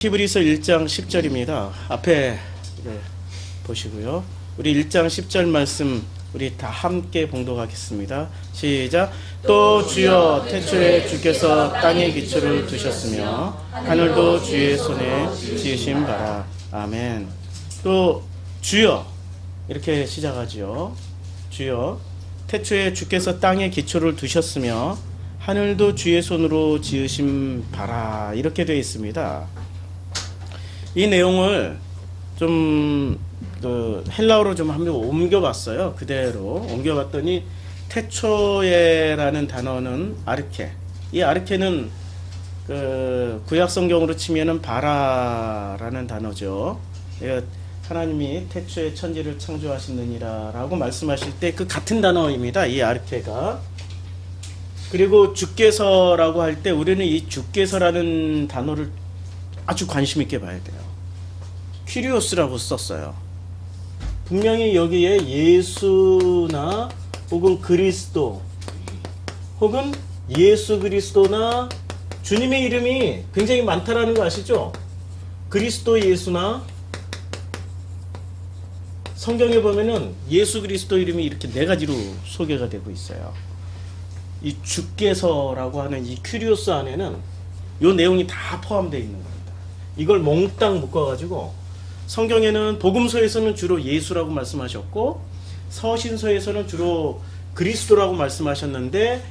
히브리서 1장 10절입니다. 앞에 보시고요. 우리 1장 10절 말씀 우리 다 함께 봉독하겠습니다. 시작. 또 주여 태초에 주께서 땅에 기초를 두셨으며 하늘도 주의 손에 지으신 바라. 아멘. 또 주여 이렇게 시작하죠. 주여 태초에 주께서 땅에 기초를 두셨으며 하늘도 주의 손으로 지으신 바라. 이렇게 되어 있습니다. 이 내용을 좀 헬라어로 좀 한번 옮겨봤어요. 그대로 옮겨봤더니 태초에라는 단어는 아르케. 이 아르케는 구약 성경으로 치면은 바라라는 단어죠. 하나님이 태초에 천지를 창조하시느니라라고 말씀하실 때 그 같은 단어입니다. 이 아르케가. 그리고 주께서라고 할 때 우리는 이 주께서라는 단어를 아주 관심 있게 봐야 돼요. 퀴리오스라고 썼어요. 분명히 여기에 예수나 혹은 그리스도 혹은 예수 그리스도나 주님의 이름이 굉장히 많다라는 거 아시죠? 그리스도 예수나 성경에 보면은 예수 그리스도 이름이 이렇게 네 가지로 소개가 되고 있어요. 이 주께서라고 하는 이 퀴리오스 안에는 이 내용이 다 포함되어 있는 겁니다. 이걸 몽땅 묶어가지고 성경에는 복음서에서는 주로 예수라고 말씀하셨고 서신서에서는 주로 그리스도라고 말씀하셨는데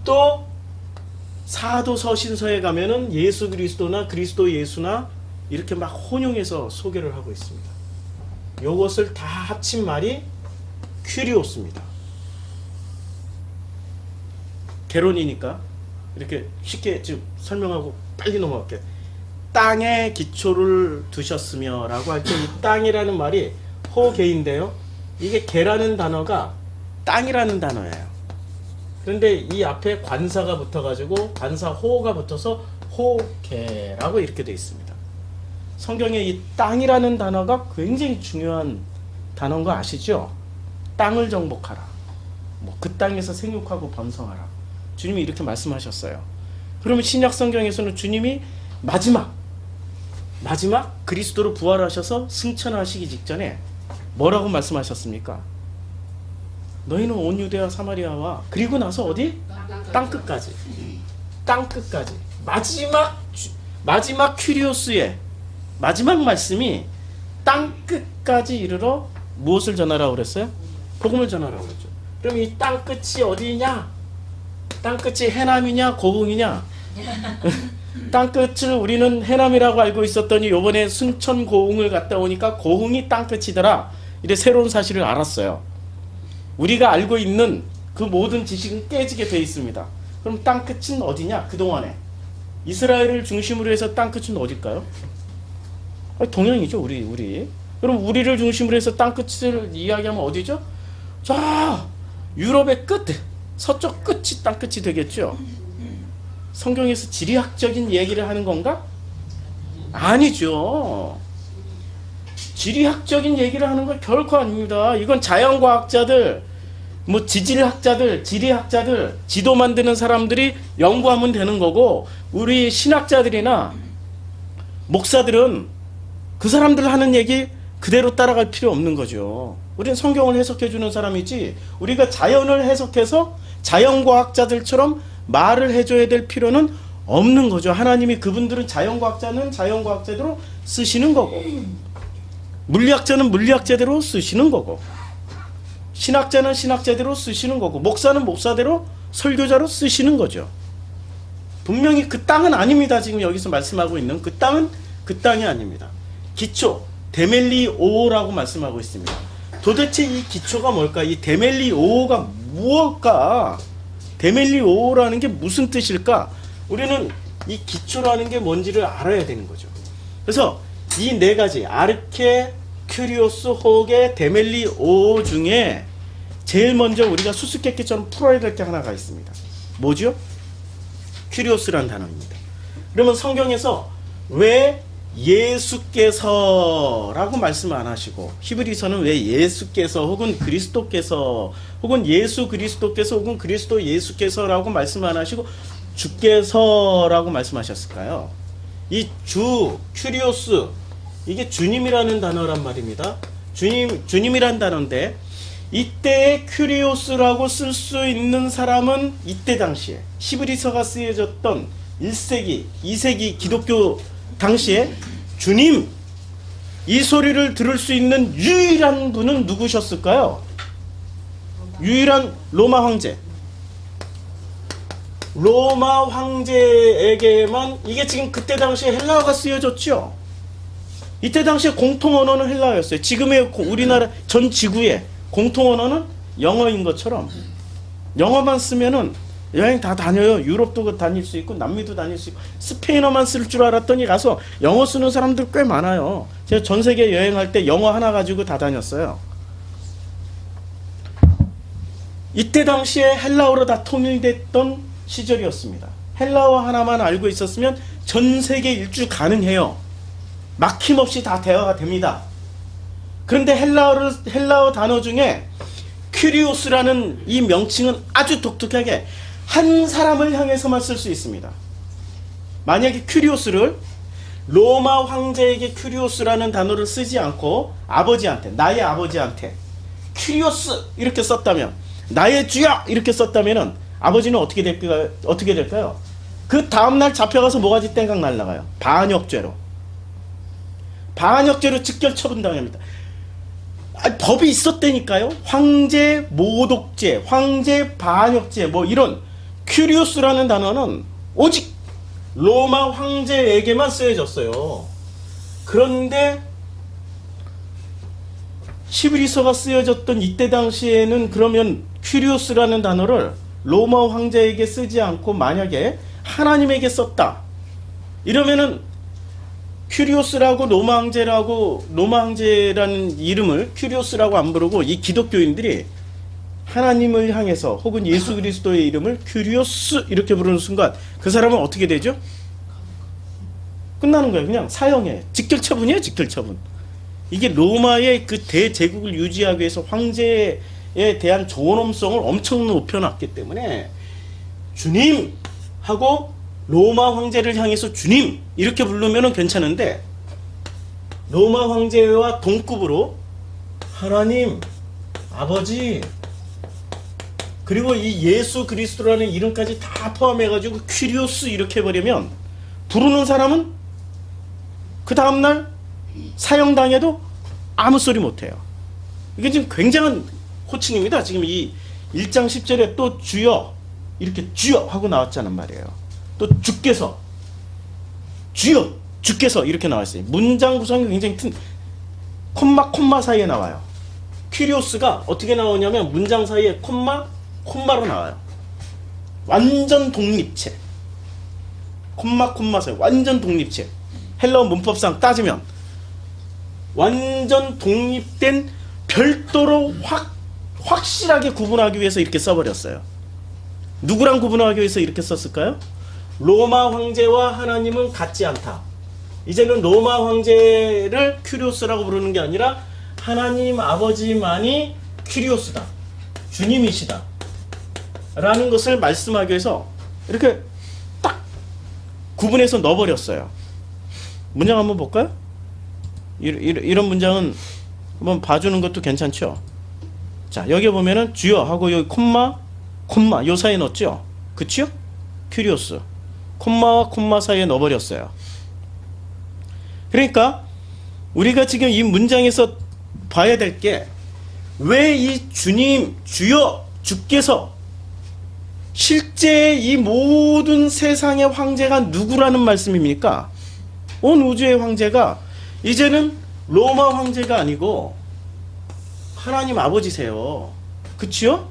또 사도 서신서에 가면은 예수 그리스도나 그리스도 예수나 이렇게 막 혼용해서 소개를 하고 있습니다. 이것을 다 합친 말이 퀴리오스입니다. 개론이니까 이렇게 쉽게 지금 설명하고 빨리 넘어갈게요. 땅에 기초를 두셨으며 라고 할 때 이 땅이라는 말이 호개인데요. 이게 개라는 단어가 땅이라는 단어예요. 그런데 이 앞에 관사가 붙어가지고 관사 호가 붙어서 호개라고 이렇게 되어 있습니다. 성경에 이 땅이라는 단어가 굉장히 중요한 단어인 거 아시죠? 땅을 정복하라. 그 땅에서 생육하고 번성하라. 주님이 이렇게 말씀하셨어요. 그러면 신약 성경에서는 주님이 마지막 그리스도로 부활하셔서 승천하시기 직전에 뭐라고 말씀하셨습니까? 너희는 온 유대와 사마리아와 그리고 나서 어디? 땅끝까지. 마지막 퀴리오스의 마지막 말씀이 땅끝까지 이르러 무엇을 전하라고 그랬어요? 복음을 전하라고 그랬죠. 그럼 이 땅끝이 어디냐? 땅끝이 해남이냐 고흥이냐? 땅끝을 우리는 해남이라고 알고 있었더니 요번에 순천 고흥을 갔다 오니까 고흥이 땅끝이더라. 이래 새로운 사실을 알았어요. 우리가 알고 있는 그 모든 지식은 깨지게 돼 있습니다. 그럼 땅끝은 어디냐? 그동안에 이스라엘을 중심으로 해서 땅끝은 어딜까요? 동양이죠. 우리. 그럼 우리를 중심으로 해서 땅끝을 이야기하면 어디죠? 자, 유럽의 끝, 서쪽 끝이 땅끝이 되겠죠. 성경에서 지리학적인 얘기를 하는 건가? 아니죠. 지리학적인 얘기를 하는 건 결코 아닙니다. 이건 자연과학자들, 지질학자들, 지리학자들, 지도 만드는 사람들이 연구하면 되는 거고, 우리 신학자들이나 목사들은 그 사람들 하는 얘기 그대로 따라갈 필요 없는 거죠. 우리는 성경을 해석해 주는 사람이지, 우리가 자연을 해석해서 자연과학자들처럼 말을 해줘야 될 필요는 없는 거죠. 하나님이 그분들은 자연과학자는 자연과학자대로 쓰시는 거고, 물리학자는 물리학자대로 쓰시는 거고, 신학자는 신학자대로 쓰시는 거고, 목사는 목사대로 설교자로 쓰시는 거죠. 분명히 그 땅은 아닙니다. 지금 여기서 말씀하고 있는 그 땅은 그 땅이 아닙니다. 기초, 데멜리오라고 말씀하고 있습니다. 도대체 이 기초가 뭘까? 이 데멜리오가 무엇일까? 데멜리오라는 게 무슨 뜻일까? 우리는 이 기초라는 게 뭔지를 알아야 되는 거죠. 그래서 이 네 가지 아르케, 큐리오스, 호게, 데멜리오 중에 제일 먼저 우리가 수수께끼처럼 풀어야 될 게 하나가 있습니다. 뭐죠? 큐리오스라는 단어입니다. 그러면 성경에서 왜 예수께서라고 말씀 안 하시고 히브리서는 왜 예수께서 혹은 그리스도께서 혹은 예수 그리스도께서 혹은 그리스도 예수께서라고 말씀 안 하시고 주께서라고 말씀하셨을까요? 이 큐리오스, 이게 주님이라는 단어란 말입니다. 주님이란 단어인데, 이때의 큐리오스라고 쓸 수 있는 사람은 이때 당시에 히브리서가 쓰여졌던 1세기, 2세기 기독교 당시에 주님, 이 소리를 들을 수 있는 유일한 분은 누구셨을까요? 유일한 로마 황제. 로마 황제에게만, 이게 지금 그때 당시에 헬라어가 쓰여졌죠. 이때 당시에 공통 언어는 헬라어였어요. 지금의 우리나라 전 지구의 공통 언어는 영어인 것처럼 영어만 쓰면은 여행 다 다녀요. 유럽도 다닐 수 있고 남미도 다닐 수 있고, 스페인어만 쓸 줄 알았더니 가서 영어 쓰는 사람들 꽤 많아요. 제가 전 세계 여행할 때 영어 하나 가지고 다 다녔어요. 이때 당시에 헬라어로 다 통일됐던 시절이었습니다. 헬라어 하나만 알고 있었으면 전 세계 일주 가능해요. 막힘없이 다 대화가 됩니다. 그런데 헬라어 단어 중에 큐리오스라는 이 명칭은 아주 독특하게 한 사람을 향해서만 쓸 수 있습니다. 만약에 큐리오스를 로마 황제에게 큐리오스라는 단어를 쓰지 않고 아버지한테, 나의 아버지한테 큐리오스 이렇게 썼다면, 나의 주여 이렇게 썼다면은 아버지는 어떻게 될까요? 그 다음날 잡혀가서 모가지 땡강 날라가요. 반역죄로 직결 처분당합니다. 법이 있었다니까요. 황제 모독죄, 황제 반역죄, 뭐 이런. 큐리오스라는 단어는 오직 로마 황제에게만 쓰여졌어요. 그런데 히브리서가 쓰여졌던 이때 당시에는 그러면 큐리오스라는 단어를 로마 황제에게 쓰지 않고 만약에 하나님에게 썼다, 이러면은 큐리오스라고 로마 황제라는 이름을 큐리오스라고 안 부르고 이 기독교인들이 하나님을 향해서 혹은 예수 그리스도의 이름을 큐리오스 이렇게 부르는 순간 그 사람은 어떻게 되죠? 끝나는 거예요. 그냥 사형에 직결처분이에요. 직결처분. 이게 로마의 그 대제국을 유지하기 위해서 황제에 대한 존엄성을 엄청 높여놨기 때문에 주님 하고 로마 황제를 향해서 주님 이렇게 부르면 괜찮은데, 로마 황제와 동급으로 하나님, 아버지, 그리고 이 예수 그리스도라는 이름까지 다 포함해가지고 큐리오스 이렇게 해버리면 부르는 사람은 그 다음날 사형당해도 아무 소리 못해요. 이게 지금 굉장한 호칭입니다. 지금 이 1장 10절에 또 주여 이렇게 주여 하고 나왔잖아 말이에요. 또 주께서, 주여 주께서 이렇게 나왔어요. 문장 구성이 굉장히 콤마 사이에 나와요. 큐리오스가 어떻게 나오냐면 문장 사이에 콤마로 나와요. 완전 독립체. 콤마 사이 완전 독립체. 헬라어 문법상 따지면 완전 독립된, 별도로 확실하게 구분하기 위해서 이렇게 써버렸어요. 누구랑 구분하기 위해서 이렇게 썼을까요? 로마 황제와 하나님은 같지 않다. 이제는 로마 황제를 큐리오스라고 부르는 게 아니라 하나님 아버지만이 큐리오스다, 주님이시다 라는 것을 말씀하기 위해서 이렇게 딱 구분해서 넣어버렸어요. 문장 한번 볼까요? 이런 문장은 한번 봐주는 것도 괜찮죠. 자, 여기 보면은 주여 하고 여기 콤마 요 사이에 넣었죠. 그치요? 큐리오스. 콤마와 콤마 사이에 넣어버렸어요. 그러니까 우리가 지금 이 문장에서 봐야 될 게, 왜 이 주님, 주여, 주께서 실제 이 모든 세상의 황제가 누구라는 말씀입니까? 온 우주의 황제가 이제는 로마 황제가 아니고 하나님 아버지세요. 그치요?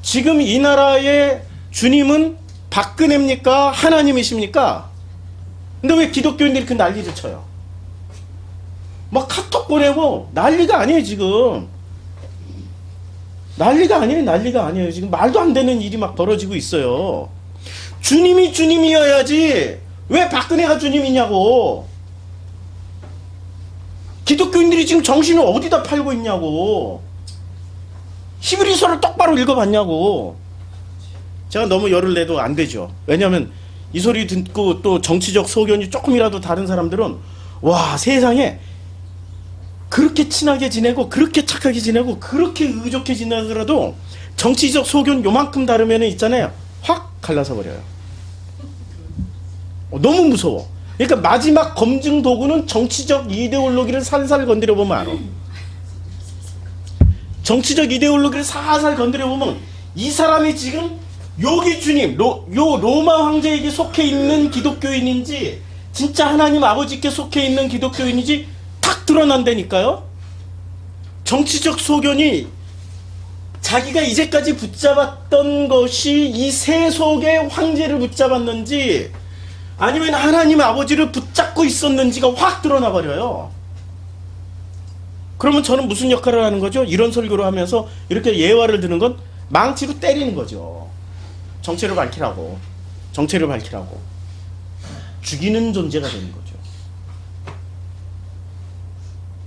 지금 이 나라의 주님은 박근혜입니까? 하나님이십니까? 근데 왜 기독교인들이 그 난리를 쳐요? 막 카톡 보내고 난리가 아니에요 지금. 난리가 아니에요. 지금 말도 안 되는 일이 막 벌어지고 있어요. 주님이 주님이어야지 왜 박근혜가 주님이냐고. 기독교인들이 지금 정신을 어디다 팔고 있냐고. 히브리서를 똑바로 읽어봤냐고. 제가 너무 열을 내도 안 되죠. 왜냐하면 이 소리 듣고 또 정치적 소견이 조금이라도 다른 사람들은 와, 세상에 그렇게 친하게 지내고 그렇게 착하게 지내고 그렇게 의족해 지내더라도 정치적 소견 요만큼 다르면 있잖아요, 확 갈라서 버려요. 너무 무서워. 그러니까 마지막 검증 도구는 정치적 이데올로기를 살살 건드려 보면 알아. 정치적 이데올로기를 살살 건드려 보면 이 사람이 지금 여기 주님, 요 로마 황제에게 속해 있는 기독교인인지 진짜 하나님 아버지께 속해 있는 기독교인인지 탁 드러난다니까요. 정치적 소견이 자기가 이제까지 붙잡았던 것이 이 세속의 황제를 붙잡았는지 아니면 하나님 아버지를 붙잡고 있었는지가 확 드러나 버려요. 그러면 저는 무슨 역할을 하는 거죠? 이런 설교를 하면서 이렇게 예화를 드는 건 망치로 때리는 거죠. 정체를 밝히라고. 정체를 밝히라고. 죽이는 존재가 되는 거죠.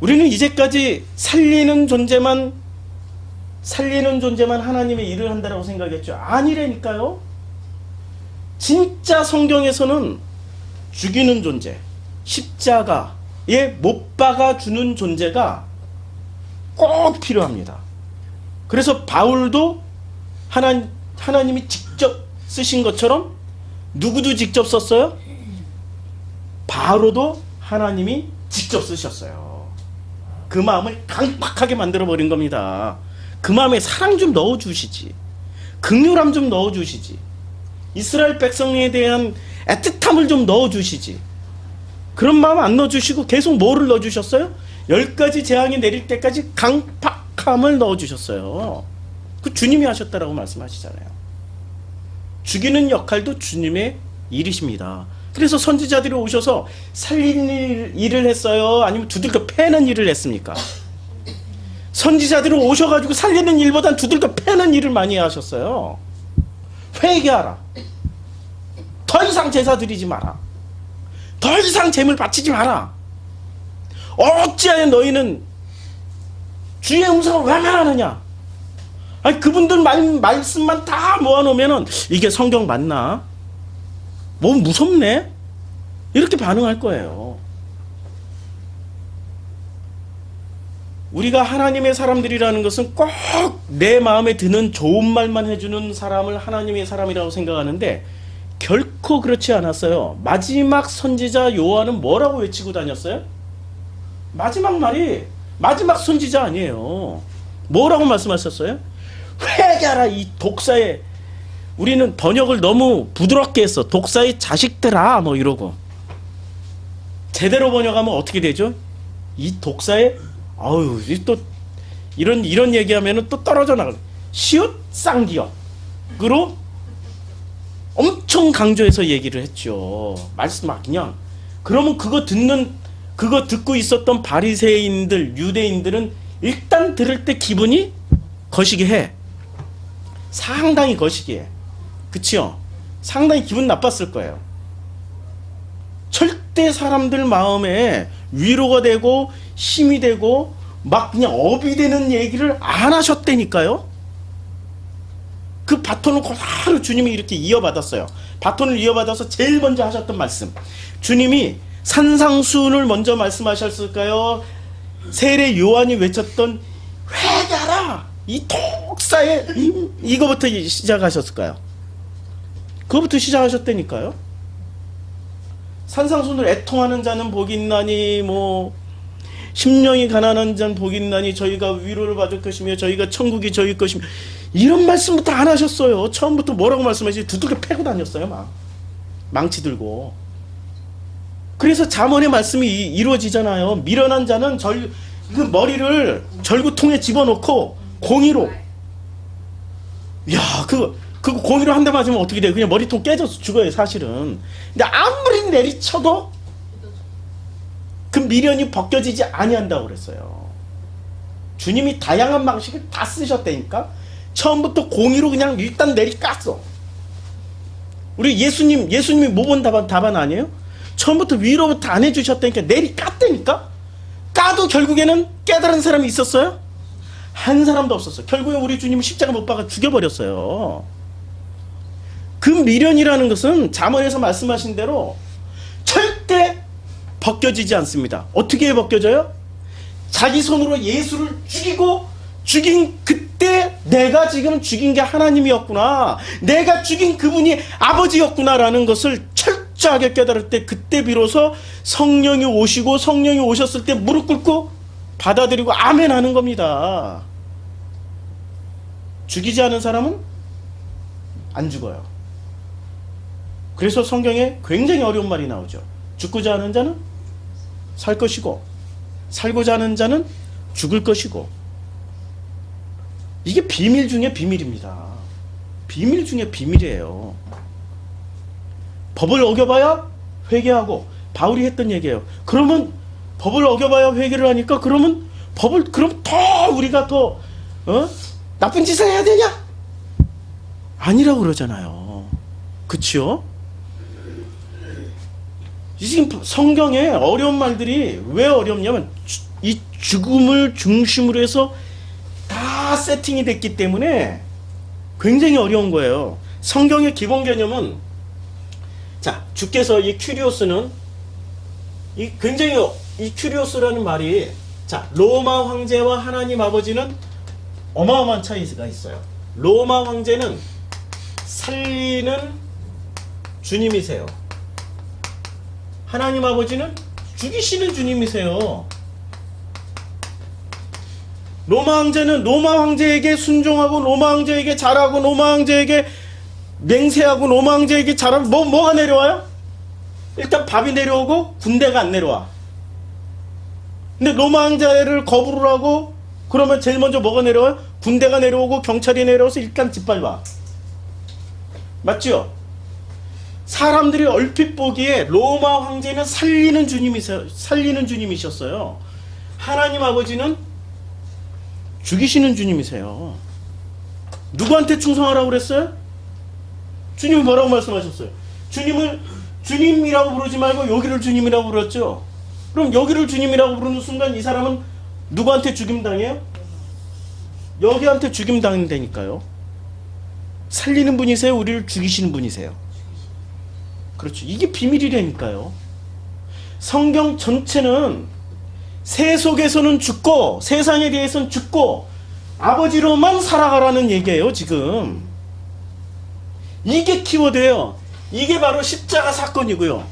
우리는 이제까지 살리는 존재만 하나님의 일을 한다라고 생각했죠. 아니라니까요. 진짜 성경에서는 죽이는 존재, 십자가에 못 박아 주는 존재가 꼭 필요합니다. 그래서 바울도 하나님이 직접 쓰신 것처럼 누구도 직접 썼어요? 바로도 하나님이 직접 쓰셨어요. 그 마음을 강팍하게 만들어버린 겁니다. 그 마음에 사랑 좀 넣어주시지. 긍휼함 좀 넣어주시지. 이스라엘 백성에 대한 애틋함을 좀 넣어주시지. 그런 마음 안 넣어주시고 계속 뭐를 넣어주셨어요? 10가지 재앙이 내릴 때까지 강팍함을 넣어주셨어요. 그 주님이 하셨다라고 말씀하시잖아요. 죽이는 역할도 주님의 일이십니다. 그래서 선지자들이 오셔서 살리는 일을 했어요? 아니면 두들겨 패는 일을 했습니까? 선지자들이 오셔가지고 살리는 일보단 두들겨 패는 일을 많이 하셨어요. 회개하라. 더 이상 제사 드리지 마라. 더 이상 제물 바치지 마라. 어찌하여 너희는 주의 음성을 외면하느냐. 아니, 그분들 말씀만 다 모아놓으면은 이게 성경 맞나? 뭐 무섭네? 이렇게 반응할 거예요. 우리가 하나님의 사람들이라는 것은 꼭 내 마음에 드는 좋은 말만 해주는 사람을 하나님의 사람이라고 생각하는데 결코 그렇지 않았어요. 마지막 선지자 요한은 뭐라고 외치고 다녔어요? 마지막 말이 마지막 선지자 아니에요. 뭐라고 말씀하셨어요? 회개하라 이 독사의, 우리는 번역을 너무 부드럽게 했어. 독사의 자식들아 뭐 이러고. 제대로 번역하면 어떻게 되죠? 이 독사의, 아유, 또 이런 얘기하면은 또 떨어져 나가. 시옷 쌍기역으로 엄청 강조해서 얘기를 했죠. 말씀 막 그냥. 그러면 그거 듣고 있었던 바리새인들, 유대인들은 일단 들을 때 기분이 거시기 해. 상당히 거시기 해. 그치요? 상당히 기분 나빴을 거예요. 절대 사람들 마음에 위로가 되고 힘이 되고 막 그냥 업이 되는 얘기를 안 하셨다니까요. 그 바톤을 그대로 주님이 이렇게 이어받았어요. 바톤을 이어받아서 제일 먼저 하셨던 말씀, 주님이 산상수훈을 먼저 말씀하셨을까요? 세례 요한이 외쳤던 회개하라 이 독사의, 이거부터 시작하셨을까요? 그거부터 시작하셨다니까요. 산상수훈을 애통하는 자는 복이 있나니, 뭐 심령이 가난한 자는 복이 있나니 저희가 위로를 받을 것이며 저희가 천국이 저희 것이며, 이런 말씀부터 안 하셨어요. 처음부터 뭐라고 말씀하시지? 두들겨 패고 다녔어요. 막 망치 들고. 그래서 잠언의 말씀이 이루어지잖아요. 미련한 자는 그 머리를 절구통에 집어넣고 공이로, 야, 그거 공이로 한 대 맞으면 어떻게 돼요? 그냥 머리통 깨져서 죽어요, 사실은. 근데 아무리 내리쳐도 그 미련이 벗겨지지 아니한다고 그랬어요. 주님이 다양한 방식을 다 쓰셨다니까. 처음부터 공의로 그냥 일단 내리깠어. 우리 예수님이 못 본 답안 아니에요? 처음부터 위로부터 안 해주셨다니까 내리깠다니까. 까도 결국에는 깨달은 사람이 있었어요? 한 사람도 없었어요. 결국에 우리 주님은 십자가 못 박아 죽여버렸어요. 그 미련이라는 것은 잠언에서 말씀하신 대로 절대 벗겨지지 않습니다. 어떻게 벗겨져요? 자기 손으로 예수를 죽인 그때 내가 지금 죽인 게 하나님이었구나, 내가 죽인 그분이 아버지였구나라는 것을 철저하게 깨달을 때, 그때 비로소 성령이 오시고, 성령이 오셨을 때 무릎 꿇고 받아들이고 아멘 하는 겁니다. 죽이지 않은 사람은 안 죽어요. 그래서 성경에 굉장히 어려운 말이 나오죠. 죽고자 하는 자는 살 것이고 살고자 하는 자는 죽을 것이고. 이게 비밀 중에 비밀입니다. 비밀 중에 비밀이에요. 법을 어겨봐야 회개하고, 바울이 했던 얘기예요. 그러면 법을 어겨봐야 회개를 하니까 그러면 그럼 더 우리가 더 나쁜 짓을 해야 되냐? 아니라고 그러잖아요. 그치요? 지금 성경에 어려운 말들이 왜 어렵냐면 이 죽음을 중심으로 해서 다 세팅이 됐기 때문에 굉장히 어려운 거예요. 성경의 기본 개념은, 자, 주께서 이 큐리오스는 굉장히 이 큐리오스라는 말이, 자, 로마 황제와 하나님 아버지는 어마어마한 차이가 있어요. 로마 황제는 살리는 주님이세요. 하나님 아버지는 죽이시는 주님이세요. 로마 황제는 로마 황제에게 순종하고, 로마 황제에게 잘하고, 로마 황제에게 맹세하고, 로마 황제에게 잘하고, 뭐가 내려와요? 일단 밥이 내려오고 군대가 안 내려와. 근데 로마 황제를 거부를 하고 그러면 제일 먼저 뭐가 내려와요? 군대가 내려오고 경찰이 내려와서 일단 짓밟아. 맞죠? 사람들이 얼핏 보기에 로마 황제는 살리는 주님이셨어요. 하나님 아버지는 죽이시는 주님이세요. 누구한테 충성하라고 그랬어요? 주님이 뭐라고 말씀하셨어요? 주님을 주님이라고 부르지 말고 여기를 주님이라고 불렀죠. 그럼 여기를 주님이라고 부르는 순간 이 사람은 누구한테 죽임당해요? 여기한테 죽임당한다니까요. 살리는 분이세요? 우리를 죽이시는 분이세요? 그렇죠. 이게 비밀이라니까요. 성경 전체는 세속에서는 죽고 세상에 대해서는 죽고 아버지로만 살아가라는 얘기예요. 지금 이게 키워드예요. 이게 바로 십자가 사건이고요.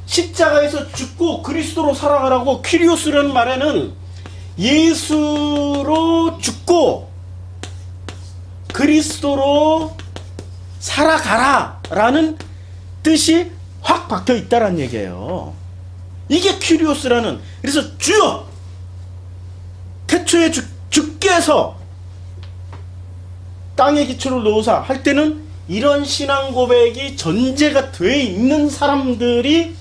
십자가에서 죽고 그리스도로 살아가라고, 퀴리오스라는 말에는 예수로 죽고 그리스도로 살아가라 라는 뜻이 확 박혀 있다라는 얘기예요. 이게 퀴리오스라는. 그래서 주여, 태초에 주께서 땅에 기초를 놓으사 할 때는 이런 신앙 고백이 전제가 돼 있는 사람들이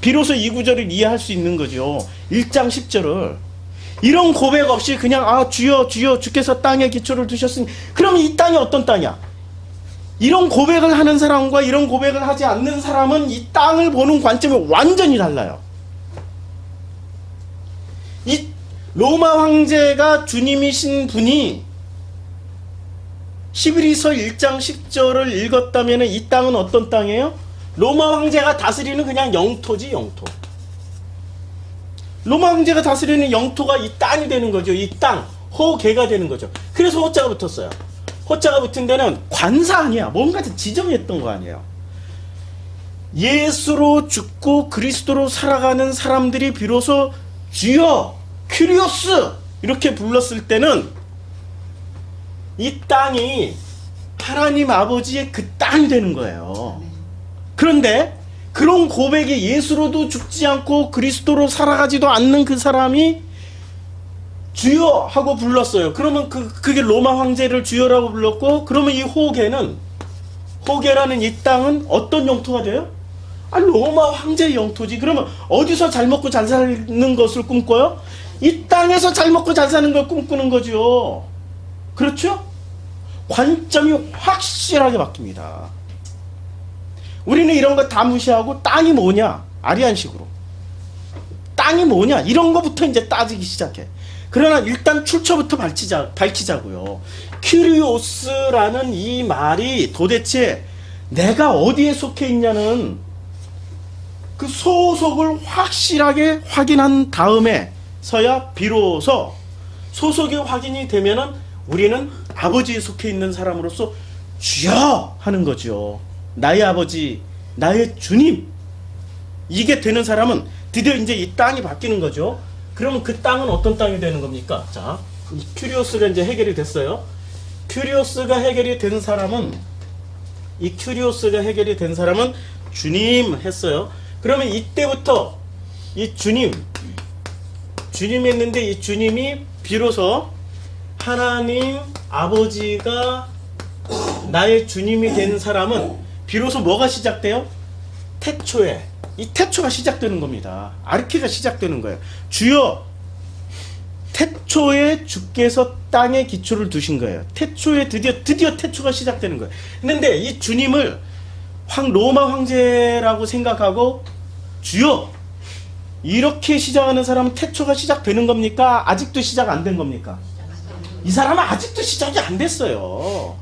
비로소 이 구절을 이해할 수 있는 거죠. 1장 10절을. 이런 고백 없이 그냥 주여 주여 주께서 땅에 기초를 두셨으니, 그러면 이 땅이 어떤 땅이야? 이런 고백을 하는 사람과 이런 고백을 하지 않는 사람은 이 땅을 보는 관점이 완전히 달라요. 이 로마 황제가 주님이신 분이 11위서 1장 10절을 읽었다면 이 땅은 어떤 땅이에요? 로마 황제가 다스리는 그냥 영토지, 영토. 로마 황제가 다스리는 영토가 이 땅이 되는 거죠. 이 땅, 호계가 되는 거죠. 그래서 호자가 붙었어요. 호자가 붙은 데는 관사 아니야. 뭔가 지정했던 거 아니에요. 예수로 죽고 그리스도로 살아가는 사람들이 비로소 주여, 큐리오스 이렇게 불렀을 때는 이 땅이 하나님 아버지의 그 땅이 되는 거예요. 그런데 그런 고백이 예수로도 죽지 않고 그리스도로 살아가지도 않는 그 사람이 주여 하고 불렀어요. 그러면 그게 로마 황제를 주여라고 불렀고, 그러면 이 호계라는 이 땅은 어떤 영토가 돼요? 로마 황제의 영토지. 그러면 어디서 잘 먹고 잘 사는 것을 꿈꿔요? 이 땅에서 잘 먹고 잘 사는 걸 꿈꾸는 거죠. 그렇죠? 관점이 확실하게 바뀝니다. 우리는 이런 거 다 무시하고 땅이 뭐냐? 아리안식으로. 땅이 뭐냐? 이런 거부터 이제 따지기 시작해. 그러나 일단 출처부터 밝히자고요. 큐리오스라는 이 말이 도대체 내가 어디에 속해 있냐는 그 소속을 확실하게 확인한 다음에서야 비로소 소속이 확인이 되면은 우리는 아버지에 속해 있는 사람으로서 주여 하는 거죠. 나의 아버지, 나의 주님. 이게 되는 사람은 드디어 이제 이 땅이 바뀌는 거죠. 그러면 그 땅은 어떤 땅이 되는 겁니까? 자, 이 큐리오스가 이제 해결이 됐어요. 큐리오스가 해결이 된 사람은 주님 했어요. 그러면 이때부터 이 주님 했는데 이 주님이 비로소 하나님 아버지가 나의 주님이 된 사람은 비로소 뭐가 시작돼요? 태초에 이 태초가 시작되는 겁니다. 아르케가 시작되는 거예요. 주여, 태초에 주께서 땅에 기초를 두신 거예요. 태초에 드디어 태초가 시작되는 거예요. 그런데 이 주님을 로마 황제라고 생각하고 주여 이렇게 시작하는 사람은 태초가 시작되는 겁니까? 아직도 시작 안 된 겁니까? 이 사람은 아직도 시작이 안 됐어요.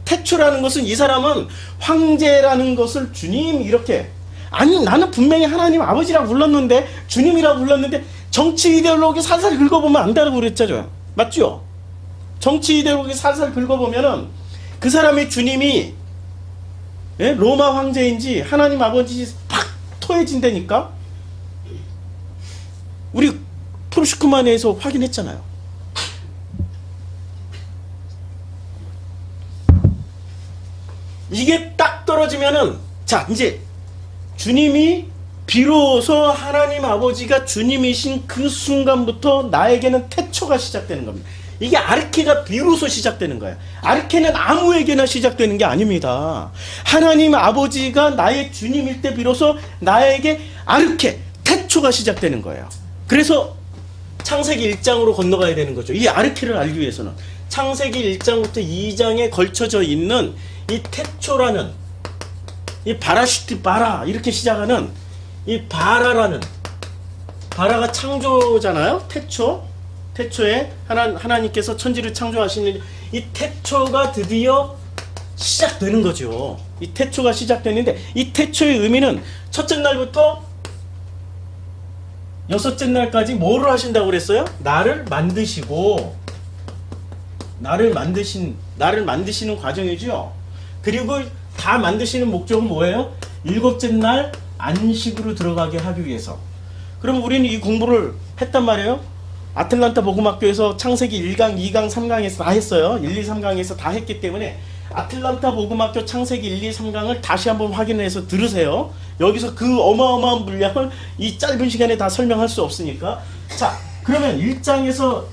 태초라는 것은 이 사람은 황제라는 것을 주님 이렇게, 아니 나는 분명히 하나님 아버지라고 불렀는데 주님이라고 불렀는데 정치 이데올로기 살살 긁어보면 안다고 그랬잖아요. 맞죠? 정치 이데올로기 살살 긁어보면은 그 사람의 주님이 로마 황제인지 하나님 아버지인지 팍 토해진다니까. 우리 프루시크만에서 확인했잖아요. 이게 딱 떨어지면은, 자 이제 주님이 비로소 하나님 아버지가 주님이신 그 순간부터 나에게는 태초가 시작되는 겁니다. 이게 아르케가 비로소 시작되는 거예요. 아르케는 아무에게나 시작되는 게 아닙니다. 하나님 아버지가 나의 주님일 때 비로소 나에게 아르케, 태초가 시작되는 거예요. 그래서 창세기 1장으로 건너가야 되는 거죠. 이 아르케를 알기 위해서는 창세기 1장부터 2장에 걸쳐져 있는 이 태초라는, 이 바라슈티 바라 이렇게 시작하는 이 바라라는, 바라가 창조잖아요. 태초에 하나님께서 천지를 창조하시는 이 태초가 드디어 시작되는 거죠. 이 태초가 시작되는데 이 태초의 의미는 첫째 날부터 여섯째 날까지 뭐를 하신다고 그랬어요? 나를 만드시고, 나를 만드시는 과정이죠. 그리고 다 만드시는 목적은 뭐예요? 일곱째 날 안식으로 들어가게 하기 위해서. 그럼 우리는 이 공부를 했단 말이에요. 아틀란타 복음학교에서 창세기 1강, 2강, 3강에서 다 했어요. 1, 2, 3강에서 다 했기 때문에 아틀란타 복음학교 창세기 1, 2, 3강을 다시 한번 확인해서 들으세요. 여기서 그 어마어마한 분량을 이 짧은 시간에 다 설명할 수 없으니까. 자, 그러면 1장에서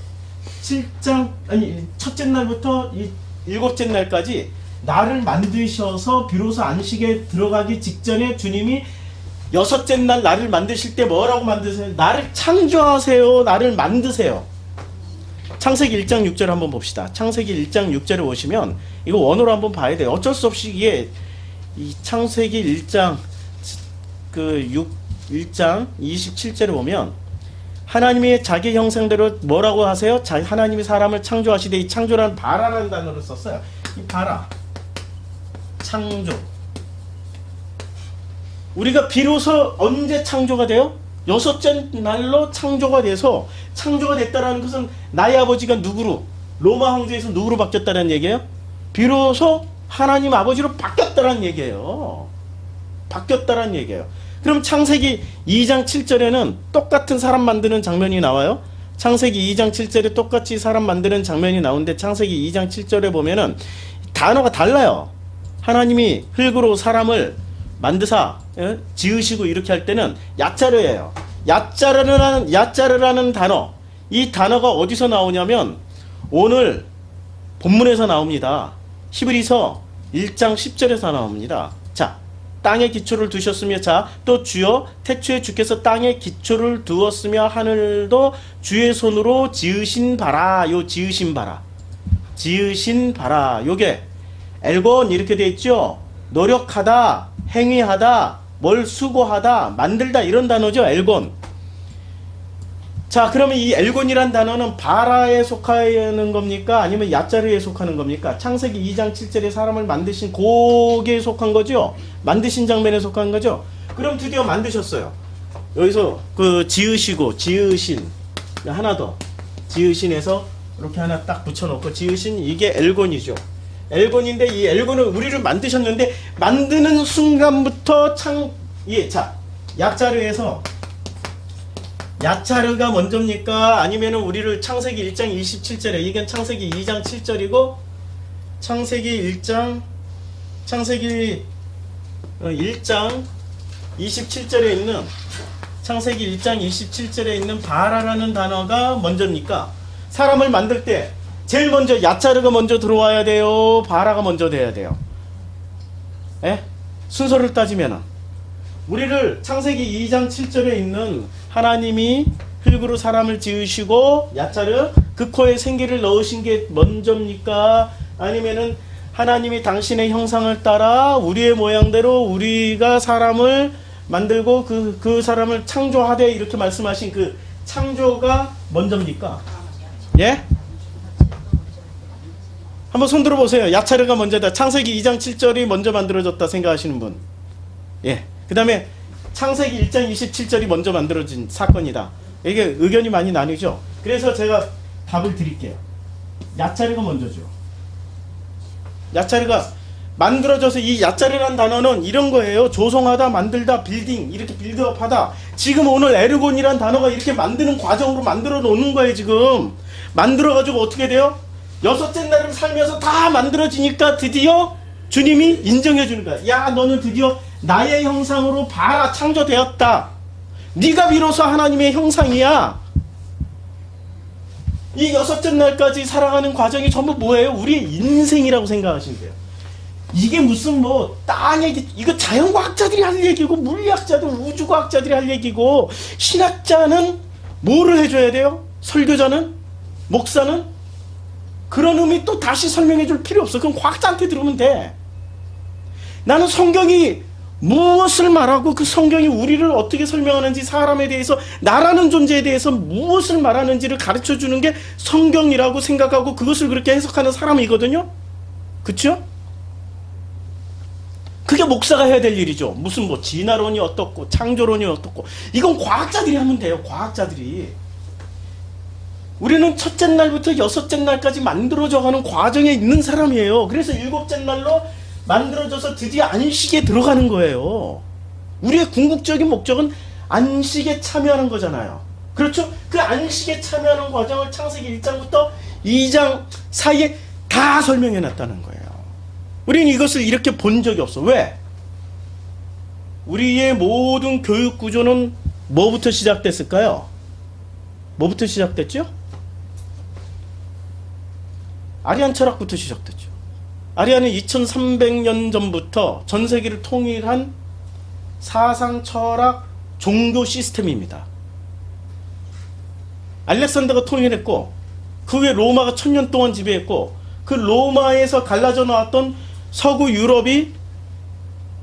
7장, 아니 첫째 날부터 이 일곱째 날까지 나를 만드셔서 비로소 안식에 들어가기 직전에 주님이 여섯째 날 나를 만드실 때 뭐라고 만드세요? 나를 창조하세요. 나를 만드세요. 창세기 1장 6절 한번 봅시다. 창세기 1장 6절에 오시면 이거 원어로 한번 봐야 돼요. 어쩔 수 없이 이게 이 창세기 1장 1장 27절에 보면 하나님의 자기 형상대로 뭐라고 하세요? 하나님이 사람을 창조하시되, 이 창조라는 바라라는 단어를 썼어요. 이 바라, 창조. 우리가 비로소 언제 창조가 돼요? 여섯째 날로 창조가 돼서, 창조가 됐다는 것은 나의 아버지가 누구로, 로마 황제에서 누구로 바뀌었다는 얘기예요? 비로소 하나님 아버지로 바뀌었다는 얘기예요. 바뀌었다는 얘기예요. 그럼 창세기 2장 7절에는 똑같은 사람 만드는 장면이 나와요. 창세기 2장 7절에 똑같이 사람 만드는 장면이 나오는데 창세기 2장 7절에 보면은 단어가 달라요. 하나님이 흙으로 사람을 만드사 지으시고 이렇게 할 때는 야짜르예요. 야짜르라는 단어, 이 단어가 어디서 나오냐면 오늘 본문에서 나옵니다. 히브리서 1장 10절에서 나옵니다. 자, 땅에 기초를 두셨으며, 자, 또 주여 태초에 주께서 땅에 기초를 두었으며 하늘도 주의 손으로 지으신 바라. 요 지으신 바라, 요게 엘곤 이렇게 돼 있죠. 노력하다, 행위하다, 뭘 수고하다, 만들다, 이런 단어죠. 엘곤. 자, 그러면 이 엘곤이란 단어는 바라에 속하는 겁니까? 아니면 야자르에 속하는 겁니까? 창세기 2장 7절에 사람을 만드신 고기에 속한 거죠? 만드신 장면에 속한 거죠? 그럼 드디어 만드셨어요. 여기서 그 지으시고, 지으신, 하나 더. 지으신에서 이렇게 하나 딱 붙여놓고, 지으신 이게 엘곤이죠. 엘곤인데 이 엘곤은 우리를 만드셨는데, 만드는 순간부터 자, 야자르에서 야차르가 먼저입니까? 아니면은 우리를 창세기 1장 27절에, 이건 창세기 2장 7절이고, 창세기 1장 27절에 있는, 창세기 1장 27절에 있는 바라라는 단어가 먼저입니까? 사람을 만들 때 제일 먼저 야차르가 먼저 들어와야 돼요? 바라가 먼저 돼야 돼요? 예? 순서를 따지면은 우리를 창세기 2장 7절에 있는 하나님이 흙으로 사람을 지으시고 야차르 그 코에 생기를 넣으신 게 먼저입니까? 아니면은 하나님이 당신의 형상을 따라 우리의 모양대로 우리가 사람을 만들고 그 사람을 창조하되 이렇게 말씀하신 그 창조가 먼저입니까? 예? 한번 손 들어보세요. 야차르가 먼저다. 창세기 2장 7절이 먼저 만들어졌다 생각하시는 분. 예. 그 다음에 창세기 1장 27절이 먼저 만들어진 사건이다. 이게 의견이 많이 나뉘죠. 그래서 제가 답을 드릴게요. 야차르가 먼저죠. 야차르가 만들어져서, 이 야차르라는 단어는 이런 거예요. 조성하다, 만들다, 빌딩, 이렇게 빌드업하다. 지금 오늘 에르곤이란 단어가 이렇게 만드는 과정으로 만들어 놓는 거예요. 지금 만들어가지고 어떻게 돼요? 여섯째 날을 살면서 다 만들어지니까 드디어 주님이 인정해 주는 거야. 야, 너는 드디어 나의 형상으로 봐라, 창조되었다. 네가 비로소 하나님의 형상이야. 이 여섯째 날까지 살아가는 과정이 전부 뭐예요? 우리의 인생이라고 생각하시면 돼요. 이게 무슨 뭐 땅 얘기, 이거 자연과학자들이 할 얘기고, 물리학자들, 우주과학자들이 할 얘기고, 신학자는 뭐를 해줘야 돼요? 설교자는? 목사는? 그런 의미 또 다시 설명해 줄 필요 없어. 그럼 과학자한테 들으면 돼. 나는 성경이 무엇을 말하고 그 성경이 우리를 어떻게 설명하는지, 사람에 대해서, 나라는 존재에 대해서 무엇을 말하는지를 가르쳐 주는 게 성경이라고 생각하고 그것을 그렇게 해석하는 사람이거든요. 그쵸? 그게 목사가 해야 될 일이죠. 무슨 뭐 진화론이 어떻고 창조론이 어떻고, 이건 과학자들이 하면 돼요. 과학자들이. 우리는 첫째 날부터 여섯째 날까지 만들어져가는 과정에 있는 사람이에요. 그래서 일곱째 날로 만들어져서 드디어 안식에 들어가는 거예요. 우리의 궁극적인 목적은 안식에 참여하는 거잖아요. 그렇죠? 그 안식에 참여하는 과정을 창세기 1장부터 2장 사이에 다 설명해 놨다는 거예요. 우리는 이것을 이렇게 본 적이 없어. 왜? 우리의 모든 교육 구조는 뭐부터 시작됐을까요? 뭐부터 시작됐죠? 아리안 철학부터 시작됐죠. 아리안은 2300년 전부터 전 세계를 통일한 사상, 철학, 종교 시스템입니다. 알렉산더가 통일했고, 그 후에 로마가 1000년 동안 지배했고, 그 로마에서 갈라져 나왔던 서구 유럽이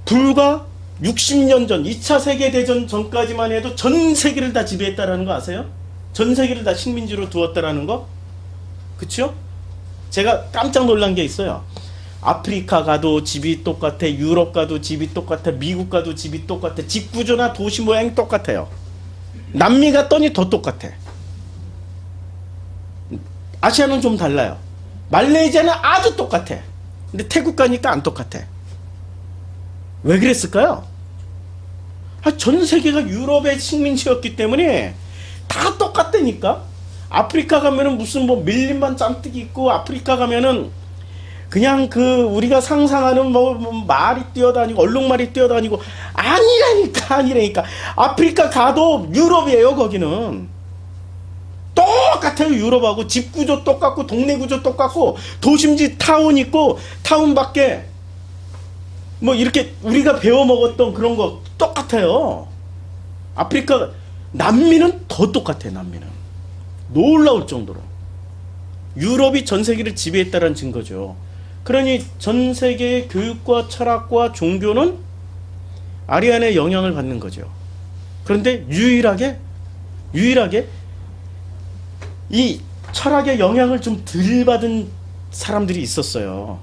불과 60년 전, 2차 세계대전 전까지만 해도 전 세계를 다 지배했다라는 거 아세요? 전 세계를 다 식민지로 두었다라는 거? 그쵸? 제가 깜짝 놀란 게 있어요. 아프리카 가도 집이 똑같아, 유럽 가도 집이 똑같아, 미국 가도 집이 똑같아, 집 구조나 도시 모양이 똑같아요. 남미 갔더니 더 똑같아. 아시아는 좀 달라요. 말레이시아는 아주 똑같아. 근데 태국 가니까 안 똑같아. 왜 그랬을까요? 전 세계가 유럽의 식민지였기 때문에 다 똑같다니까. 아프리카 가면은 무슨 뭐 밀림만 짬뜨기 있고, 아프리카 가면은 그냥 그 우리가 상상하는 뭐 말이 뛰어다니고 얼룩말이 뛰어다니고, 아니라니까. 아프리카 가도 유럽이에요. 거기는 똑같아요. 유럽하고 집 구조 똑같고, 동네 구조 똑같고, 도심지 타운 있고, 타운 밖에 뭐 이렇게 우리가 배워 먹었던 그런 거 똑같아요. 아프리카, 남미는 더 똑같아요. 남미는 놀라울 정도로 유럽이 전 세계를 지배했다는 증거죠. 그러니 전 세계의 교육과 철학과 종교는 아리안의 영향을 받는 거죠. 그런데 유일하게 이 철학의 영향을 좀 덜 받은 사람들이 있었어요.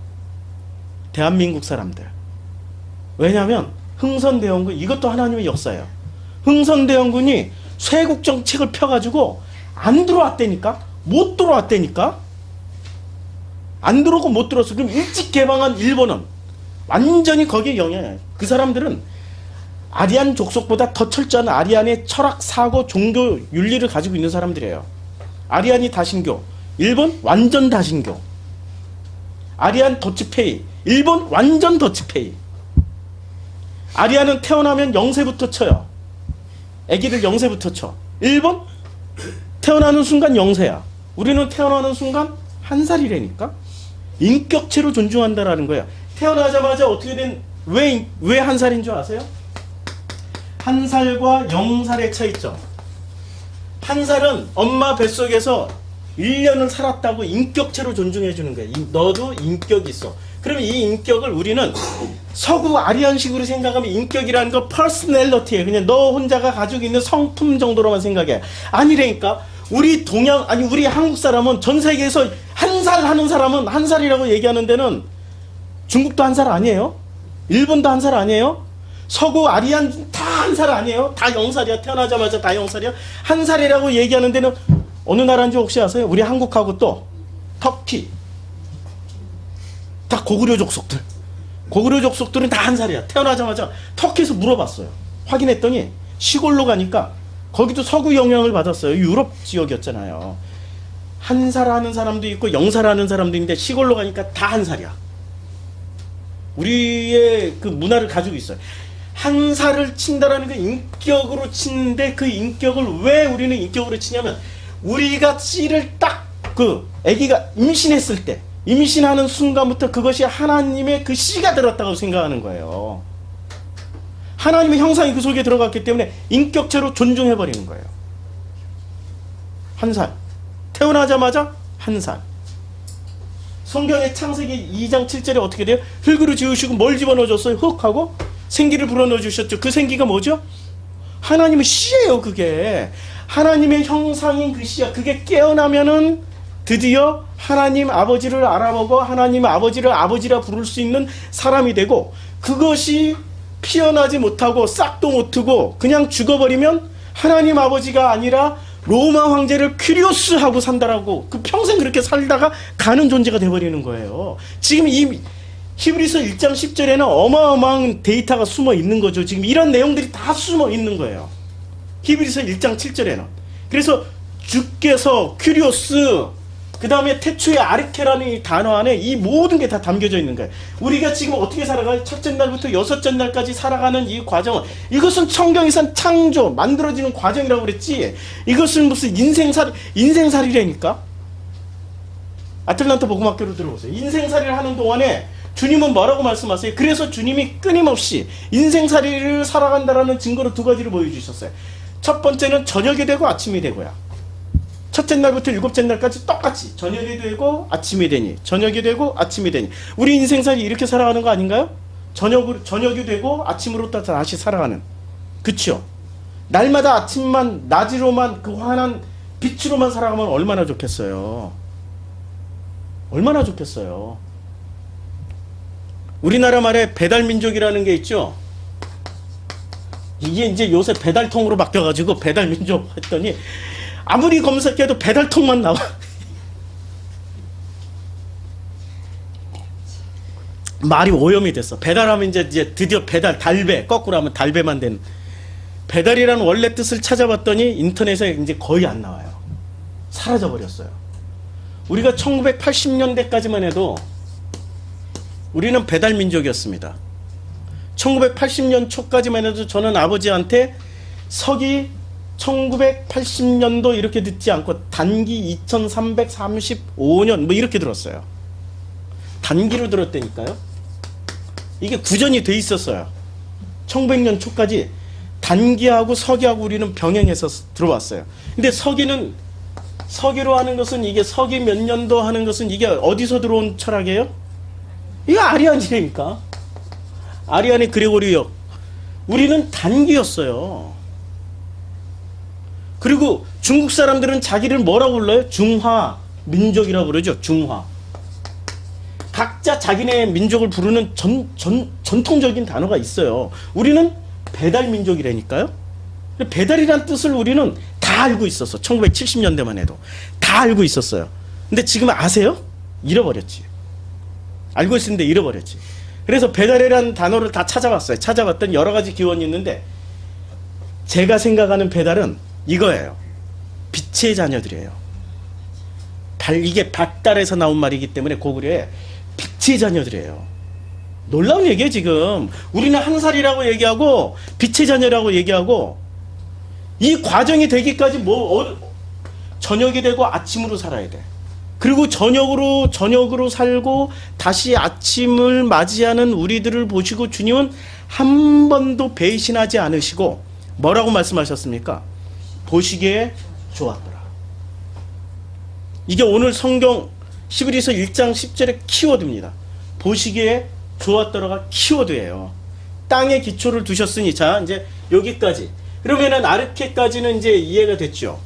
대한민국 사람들. 왜냐하면 흥선대원군, 이것도 하나님의 역사예요. 흥선대원군이 쇄국 정책을 펴가지고 안 들어왔다니까? 못 들어왔다니까? 안 들어오고 못 들어왔어. 그럼 일찍 개방한 일본은 완전히 거기에 영향이에요. 그 사람들은 아리안 족속보다 더 철저한 아리안의 철학, 사고, 종교, 윤리를 가지고 있는 사람들이에요. 아리안이 다신교, 일본 완전 다신교. 아리안 더치페이, 일본 완전 더치페이. 아리안은 태어나면 영세부터 쳐요. 아기를 영세부터 쳐. 일본 태어나는 순간 영세야. 우리는 태어나는 순간 한 살이라니까. 인격체로 존중한다라는 거야. 태어나자마자 어떻게 된, 왜 한 살인 줄 아세요? 한 살과 0살의 차이점. 한 살은 엄마 뱃속에서 1년을 살았다고 인격체로 존중해 주는 거야. 너도 인격이 있어. 그러면 이 인격을 우리는 서구 아리안식으로 생각하면 인격이라는 거 퍼스널리티에 그냥 너 혼자가 가지고 있는 성품 정도로만 생각해. 아니라니까. 우리 동양, 아니 우리 한국 사람은 전 세계에서 한 살 하는 사람은 한 살이라고 얘기하는 데는 중국도 한 살 아니에요? 일본도 한 살 아니에요? 서구 아리안 다 한 살 아니에요? 다 0살이야. 태어나자마자 다 0살이야. 한 살이라고 얘기하는 데는 어느 나라인지 혹시 아세요? 우리 한국하고 또 터키. 다 고구려 족속들. 고구려 족속들은 다 한 살이야. 태어나자마자 터키에서 물어봤어요. 확인했더니 시골로 가니까 거기도 서구 영향을 받았어요. 유럽 지역이었잖아요. 한 살 하는 사람도 있고 0살 하는 사람도 있는데 시골로 가니까 다 한 살이야. 우리의 그 문화를 가지고 있어요. 한 살을 친다라는 게 인격으로 치는데 그 인격을 왜 우리는 인격으로 치냐면 우리가 씨를 딱 그 아기가 임신했을 때 임신하는 순간부터 그것이 하나님의 그 씨가 들었다고 생각하는 거예요. 하나님의 형상이 그 속에 들어갔기 때문에 인격체로 존중해버리는 거예요. 한 살. 태어나자마자 한 살. 성경의 창세기 2장 7절에 어떻게 돼요? 흙으로 지으시고 뭘 집어넣어줬어요? 흙하고 생기를 불어넣어 주셨죠. 그 생기가 뭐죠? 하나님의 씨예요. 그게 하나님의 형상인 그 씨야. 그게 깨어나면은 드디어 하나님 아버지를 알아보고 하나님 아버지를 아버지라 부를 수 있는 사람이 되고, 그것이 피어나지 못하고 싹도 못 트고 그냥 죽어버리면 하나님 아버지가 아니라 로마 황제를 퀴리오스하고 산다라고, 그 평생 그렇게 살다가 가는 존재가 돼버리는 거예요. 지금 이 히브리서 1장 10절에는 어마어마한 데이터가 숨어 있는 거죠. 지금 이런 내용들이 다 숨어 있는 거예요. 히브리서 1장 7절에는. 그래서 주께서 퀴리오스, 그 다음에 태초의 아르케라는 이 단어 안에 이 모든 게 다 담겨져 있는 거예요. 우리가 지금 어떻게 살아가요? 첫째 날부터 여섯째 날까지 살아가는 이 과정은, 이것은 성경에선 창조, 만들어지는 과정이라고 그랬지, 이것은 무슨 인생살이라니까? 아틀란타 복음학교로 들어보세요. 인생살이를 하는 동안에 주님은 뭐라고 말씀하세요? 그래서 주님이 끊임없이 인생살이를 살아간다라는 증거로 두 가지를 보여주셨어요. 첫 번째는 저녁이 되고 아침이 되고요. 첫째 날부터 일곱째 날까지 똑같이 저녁이 되고 아침이 되니, 저녁이 되고 아침이 되니. 우리 인생살이 이렇게 살아가는 거 아닌가요? 저녁이 되고 아침으로 다시 살아가는. 그쵸? 날마다 아침만 낮으로만 그 환한 빛으로만 살아가면 얼마나 좋겠어요. 얼마나 좋겠어요. 우리나라 말에 배달민족이라는 게 있죠. 이게 이제 요새 배달통으로 바뀌어가지고 배달민족 했더니 아무리 검색해도 배달통만 나와. 말이 오염이 됐어. 배달하면 이제 드디어 배달, 달배, 거꾸로 하면 달배만 된. 배달이라는 원래 뜻을 찾아봤더니 인터넷에 이제 거의 안 나와요. 사라져버렸어요. 우리가 1980년대까지만 해도 우리는 배달민족이었습니다. 1980년 초까지만 해도 저는 아버지한테 서기 1980년도 이렇게 듣지 않고 단기 2335년 뭐 이렇게 들었어요. 단기로 들었다니까요. 이게 구전이 돼 있었어요. 1900년 초까지 단기하고 서기하고 우리는 병행해서 들어왔어요. 근데 서기로 하는 것은, 이게 서기 몇 년도 하는 것은 이게 어디서 들어온 철학이에요? 이거 아리안이니까. 아리안의 그레고리역. 우리는 단기였어요. 그리고 중국 사람들은 자기를 뭐라고 불러요? 중화 민족이라고 그러죠. 중화. 각자 자기네 민족을 부르는 전통적인 단어가 있어요. 우리는 배달 민족이라니까요. 배달이란 뜻을 우리는 다 알고 있었어. 1970년대만 해도 다 알고 있었어요. 근데 지금 아세요? 잃어버렸지. 알고 있었는데 잃어버렸지. 그래서 배달이라는 단어를 다 찾아봤어요. 찾아봤더니 여러 가지 기원이 있는데 제가 생각하는 배달은 이거예요. 빛의 자녀들이에요. 이게 밭달에서 나온 말이기 때문에 고구려에 빛의 자녀들이에요. 놀라운 얘기예요. 지금 우리는 한 살이라고 얘기하고 빛의 자녀라고 얘기하고 이 과정이 되기까지 저녁이 되고 아침으로 살아야 돼. 그리고 저녁으로 살고 다시 아침을 맞이하는 우리들을 보시고 주님은 한 번도 배신하지 않으시고 뭐라고 말씀하셨습니까? 보시기에 좋았더라. 이게 오늘 성경 히브리서 1장 10절의 키워드입니다. 보시기에 좋았더라가 키워드예요. 땅에 기초를 두셨으니 자 이제 여기까지. 그러면은 아르케까지는 이제 이해가 됐죠.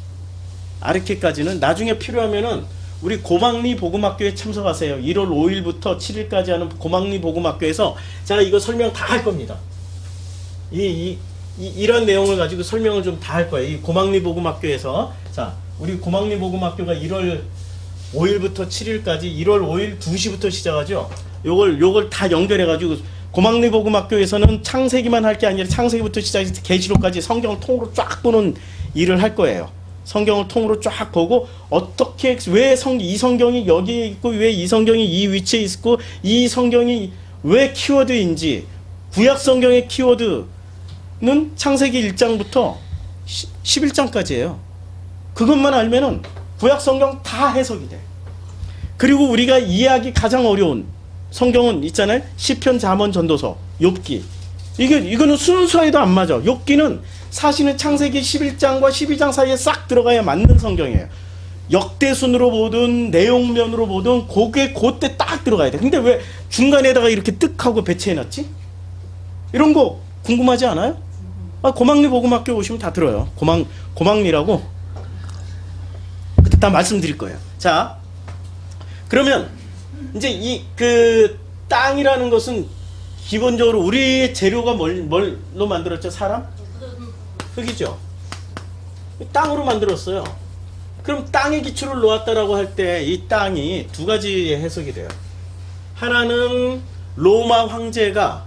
아르케까지는 나중에 필요하면은 우리 고막리 복음학교에 참석하세요. 1월 5일부터 7일까지 하는 고막리 복음학교에서 제가 이거 설명 다 할 겁니다. 이런 내용을 가지고 설명을 좀 다 할 거예요. 이 고막리 복음학교에서 자 우리 고막리 복음학교가 1월 5일부터 7일까지 1월 5일 2시부터 시작하죠. 요걸 다 연결해 가지고 고막리 복음학교에서는 창세기만 할 게 아니라 창세기부터 시작해서 계시록까지 성경을 통으로 쫙 보는 일을 할 거예요. 성경을 통으로 쫙 보고 어떻게 왜 이 성경이 여기에 있고 왜 이 성경이 이 위치에 있고 이 성경이 왜 키워드인지 구약 성경의 키워드는 창세기 1장부터 11장까지예요. 그것만 알면은 구약 성경 다 해석이 돼. 그리고 우리가 이해하기 가장 어려운 성경은 있잖아요. 시편, 잠언, 전도서, 욥기. 이거는 순서에도 안 맞아. 욥기는 사실은 창세기 11장과 12장 사이에 싹 들어가야 맞는 성경이에요. 역대순으로 보든 내용면으로 보든 그때 딱 들어가야 돼. 근데 왜 중간에다가 이렇게 뜩 하고 배치해놨지? 이런 거 궁금하지 않아요? 고막리 복음학교 오시면 다 들어요. 고막리라고 그때 다 말씀드릴 거예요. 자, 그러면 이제 그 땅이라는 것은 기본적으로 우리의 재료가 뭘로 만들었죠? 사람? 흙이죠. 땅으로 만들었어요. 그럼 땅의 기초를 놓았다라고 할 때 이 땅이 두 가지의 해석이 돼요. 하나는 로마 황제가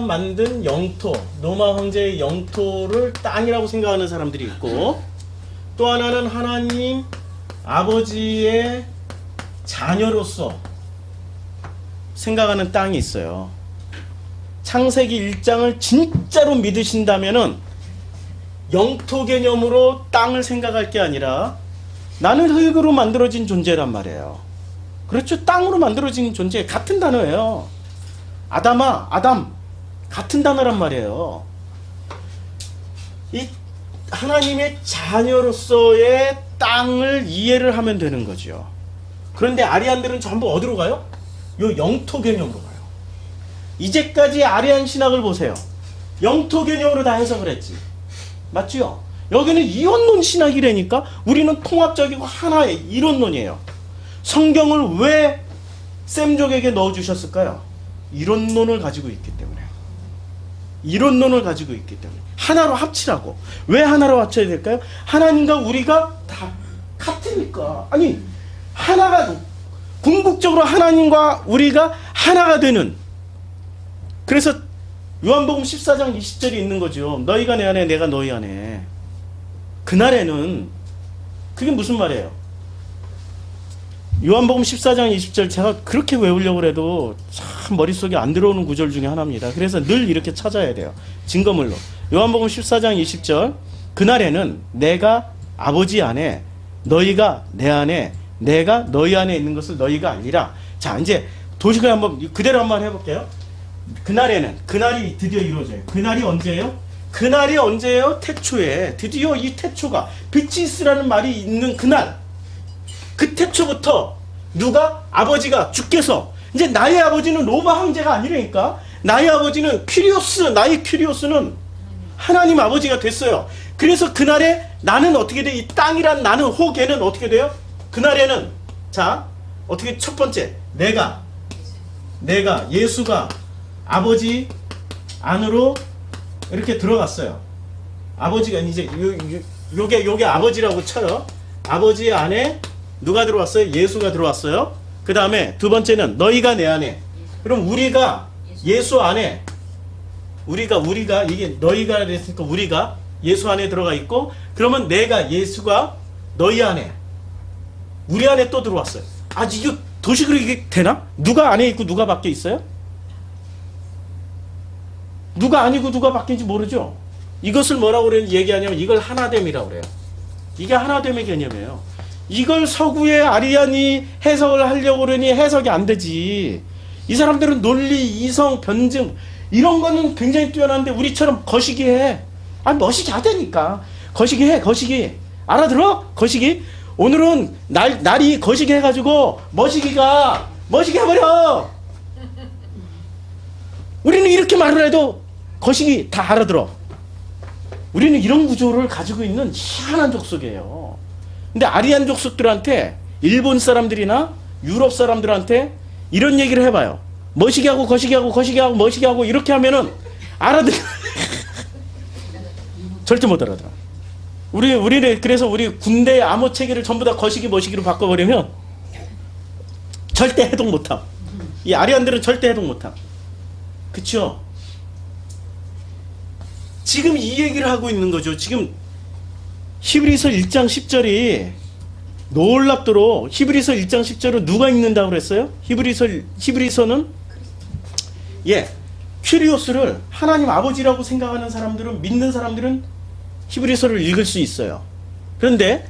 만든 영토, 로마 황제의 영토를 땅이라고 생각하는 사람들이 있고, 또 하나는 하나님 아버지의 자녀로서 생각하는 땅이 있어요. 창세기 1장을 진짜로 믿으신다면은 영토 개념으로 땅을 생각할 게 아니라 나는 흙으로 만들어진 존재란 말이에요. 그렇죠? 땅으로 만들어진 존재, 같은 단어예요. 아담 같은 단어란 말이에요. 이 하나님의 자녀로서의 땅을 이해를 하면 되는 거죠. 그런데 아리안들은 전부 어디로 가요? 요 영토 개념으로 가요. 이제까지 아리안 신학을 보세요. 영토 개념으로 다 해석을 했지. 맞죠? 여기는 이원론 신학이라니까. 우리는 통합적이고 하나의 이론론이에요. 성경을 왜 샘족에게 넣어주셨을까요? 이론론을 가지고 있기 때문에. 이론론을 가지고 있기 때문에. 하나로 합치라고. 왜 하나로 합쳐야 될까요? 하나님과 우리가 다 같으니까. 아니, 하나가, 궁극적으로 하나님과 우리가 하나가 되는. 그래서 요한복음 14장 20절이 있는 거죠. 너희가 내 안에 내가 너희 안에. 그날에는 그게 무슨 말이에요? 요한복음 14장 20절 제가 그렇게 외우려고 해도 참 머릿속에 안 들어오는 구절 중에 하나입니다. 그래서 늘 이렇게 찾아야 돼요. 증거물로. 요한복음 14장 20절 그날에는 내가 아버지 안에 너희가 내 안에 내가 너희 안에 있는 것을 너희가 알리라. 자, 이제 도식을 한번 그대로 한번 해볼게요. 그날에는, 그날이 드디어 이루어져요. 그날이 언제예요? 그날이 언제예요? 태초에. 드디어 이 태초가 빛이스라는 말이 있는 그날, 그 태초부터 누가? 아버지가, 주께서. 이제 나의 아버지는 로마 황제가 아니라니까. 나의 아버지는 퀴리오스, 나의 퀴리오스는 하나님 아버지가 됐어요. 그래서 그날에 나는 어떻게 돼? 이 땅이란 나는 호개는 어떻게 돼요? 그날에는 자 어떻게 첫 번째 내가 예수가 아버지 안으로 이렇게 들어갔어요. 아버지가 이제 요게 아버지라고 쳐요. 아버지 안에 누가 들어왔어요? 예수가 들어왔어요. 그 다음에 두 번째는 너희가 내 안에. 그럼 우리가 예수 안에 우리가 이게 너희가 됐으니까 우리가 예수 안에 들어가 있고 그러면 내가 예수가 너희 안에 우리 안에 또 들어왔어요. 아 이거 도식으로 이게 되나? 누가 안에 있고 누가 밖에 있어요? 누가 아니고 누가 밖인지 모르죠. 이것을 뭐라고 얘기하냐면 이걸 하나됨이라고 그래요. 이게 하나됨의 개념이에요. 이걸 서구의 아리안이 해석을 하려고 그러니 해석이 안 되지. 이 사람들은 논리, 이성, 변증 이런 거는 굉장히 뛰어난데 우리처럼 거시기해. 아니 멋이게 하다니까. 거시기해 거시기. 알아들어? 거시기. 오늘은 날이 거시기 해가지고 멋이게 해버려. 우리는 이렇게 말을 해도 거시기 다 알아들어. 우리는 이런 구조를 가지고 있는 희한한 족속이에요. 근데 아리안 족속들한테 일본 사람들이나 유럽 사람들한테 이런 얘기를 해봐요. 멋이게 하고 거시기 하고 거시기 하고 멋이게 하고 이렇게 하면은 알아들어. 절대 못 알아들어. 우리는 그래서 우리 군대 암호 체계를 전부 다 거시기 멋이기로 바꿔버리면 절대 해독 못함. 이 아리안들은 절대 해독 못함. 그쵸? 지금 이 얘기를 하고 있는 거죠. 지금 히브리서 1장 10절이 놀랍도록 히브리서 1장 10절은 누가 읽는다고 그랬어요? 히브리서는 큐리오스를 하나님 아버지라고 생각하는 사람들은 믿는 사람들은 히브리서를 읽을 수 있어요. 그런데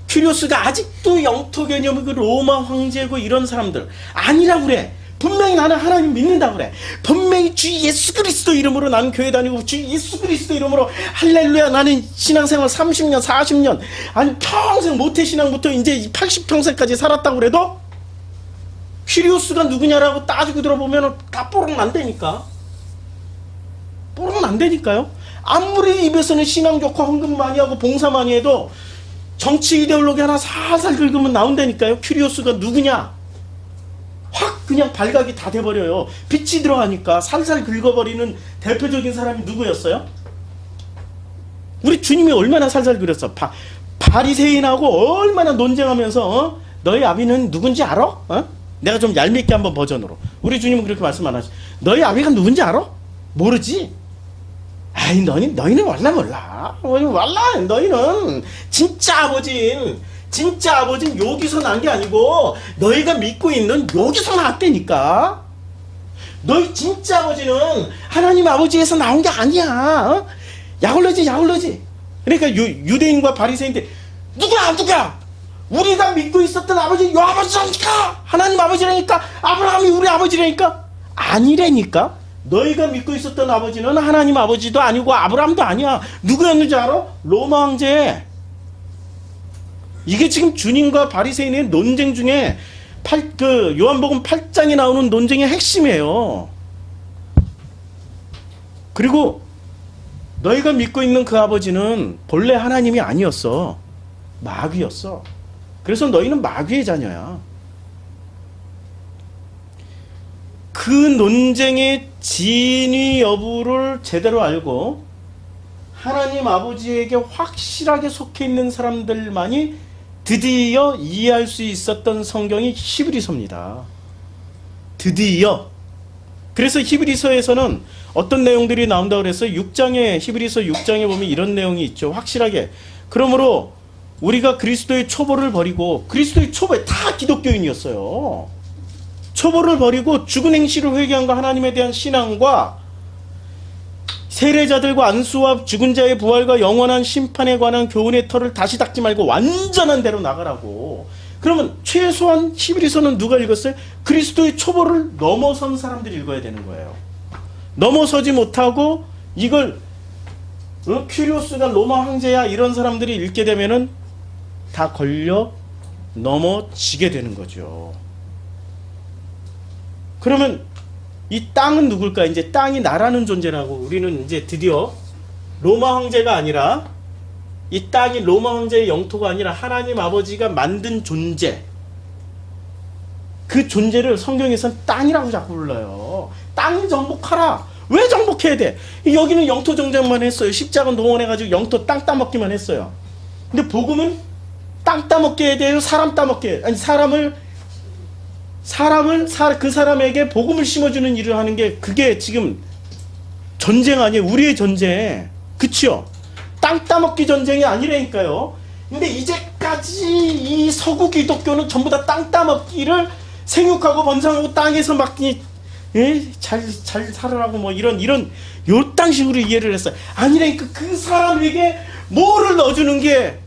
큐리오스가 아직도 영토 개념이고 로마 황제고 이런 사람들 아니라고 그래. 분명히 나는 하나님 믿는다고 그래. 분명히 주 예수 그리스도 이름으로 나는 교회 다니고 주 예수 그리스도 이름으로 할렐루야 나는 신앙생활 30년 40년 아니 평생 모태신앙부터 이제 80평생까지 살았다고 그래도 퀴리오스가 누구냐라고 따지고 들어보면 다 뽀록 난다니까. 뽀록 난다니까요. 아무리 입에서는 신앙 좋고 헌금 많이 하고 봉사 많이 해도 정치 이데올로기 하나 살살 긁으면 나온다니까요. 퀴리오스가 누구냐 확 그냥 발각이 다 돼버려요. 빛이 들어가니까 살살 긁어버리는 대표적인 사람이 누구였어요? 우리 주님이 얼마나 살살 긁었어. 바리새인하고 얼마나 논쟁하면서 너희 아비는 누군지 알아? 내가 좀 얄밉게 한번 버전으로. 우리 주님은 그렇게 말씀 안 하죠. 너희 아비가 누군지 알아? 모르지? 아이 너희는 몰라. 너희는 진짜 아버지는 여기서 난 게 아니고 너희가 믿고 있는 여기서 나왔다니까. 너희 진짜 아버지는 하나님 아버지에서 나온 게 아니야. 야홀로지. 그러니까 유대인과 바리새인들 누구야? 우리가 믿고 있었던 아버지 요 아버지라니까. 하나님 아버지라니까. 아브라함이 우리 아버지라니까. 아니라니까. 너희가 믿고 있었던 아버지는 하나님 아버지도 아니고 아브라함도 아니야. 누구였는지 알아? 로마 황제. 이게 지금 주님과 바리새인의 논쟁 중에 요한복음 8장에 나오는 논쟁의 핵심이에요. 그리고 너희가 믿고 있는 그 아버지는 본래 하나님이 아니었어. 마귀였어. 그래서 너희는 마귀의 자녀야. 그 논쟁의 진위 여부를 제대로 알고 하나님 아버지에게 확실하게 속해 있는 사람들만이 드디어 이해할 수 있었던 성경이 히브리서입니다. 드디어. 그래서 히브리서에서는 어떤 내용들이 나온다고 그랬어요? 히브리서 6장에 보면 이런 내용이 있죠. 확실하게. 그러므로 우리가 그리스도의 초보를 버리고, 그리스도의 초보에 다 기독교인이었어요. 초보를 버리고 죽은 행실을 회개함과 하나님에 대한 신앙과 세례자들과 안수와 죽은 자의 부활과 영원한 심판에 관한 교훈의 털을 다시 닦지 말고 완전한 대로 나가라고. 그러면 최소한 히브리서는 누가 읽었어요? 그리스도의 초보를 넘어선 사람들이 읽어야 되는 거예요. 넘어서지 못하고 이걸 큐리오스가 로마 황제야 이런 사람들이 읽게 되면은 다 걸려 넘어지게 되는 거죠. 그러면 이 땅은 누굴까? 이제 땅이 나라는 존재라고 우리는 이제 드디어 로마 황제가 아니라, 이 땅이 로마 황제의 영토가 아니라 하나님 아버지가 만든 존재, 그 존재를 성경에서는 땅이라고 자꾸 불러요. 땅 정복하라. 왜 정복해야 돼? 여기는 영토 정장만 했어요. 십자가 동원해가지고 영토 땅 따먹기만 했어요. 근데 복음은 땅 따먹게 해야 돼요? 사람 따먹게 해야 돼요? 아니, 그 사람에게 복음을 심어주는 일을 하는 게, 그게 지금 전쟁 아니에요? 우리의 전쟁. 그치요? 땅 따먹기 전쟁이 아니라니까요. 근데 이제까지 이 서구 기독교는 전부 다 땅 따먹기를 생육하고 번성하고 땅에서 막 잘 살으라고 뭐 이런 요 땅식으로 이해를 했어요. 아니라니까. 그 사람에게 뭐를 넣어주는 게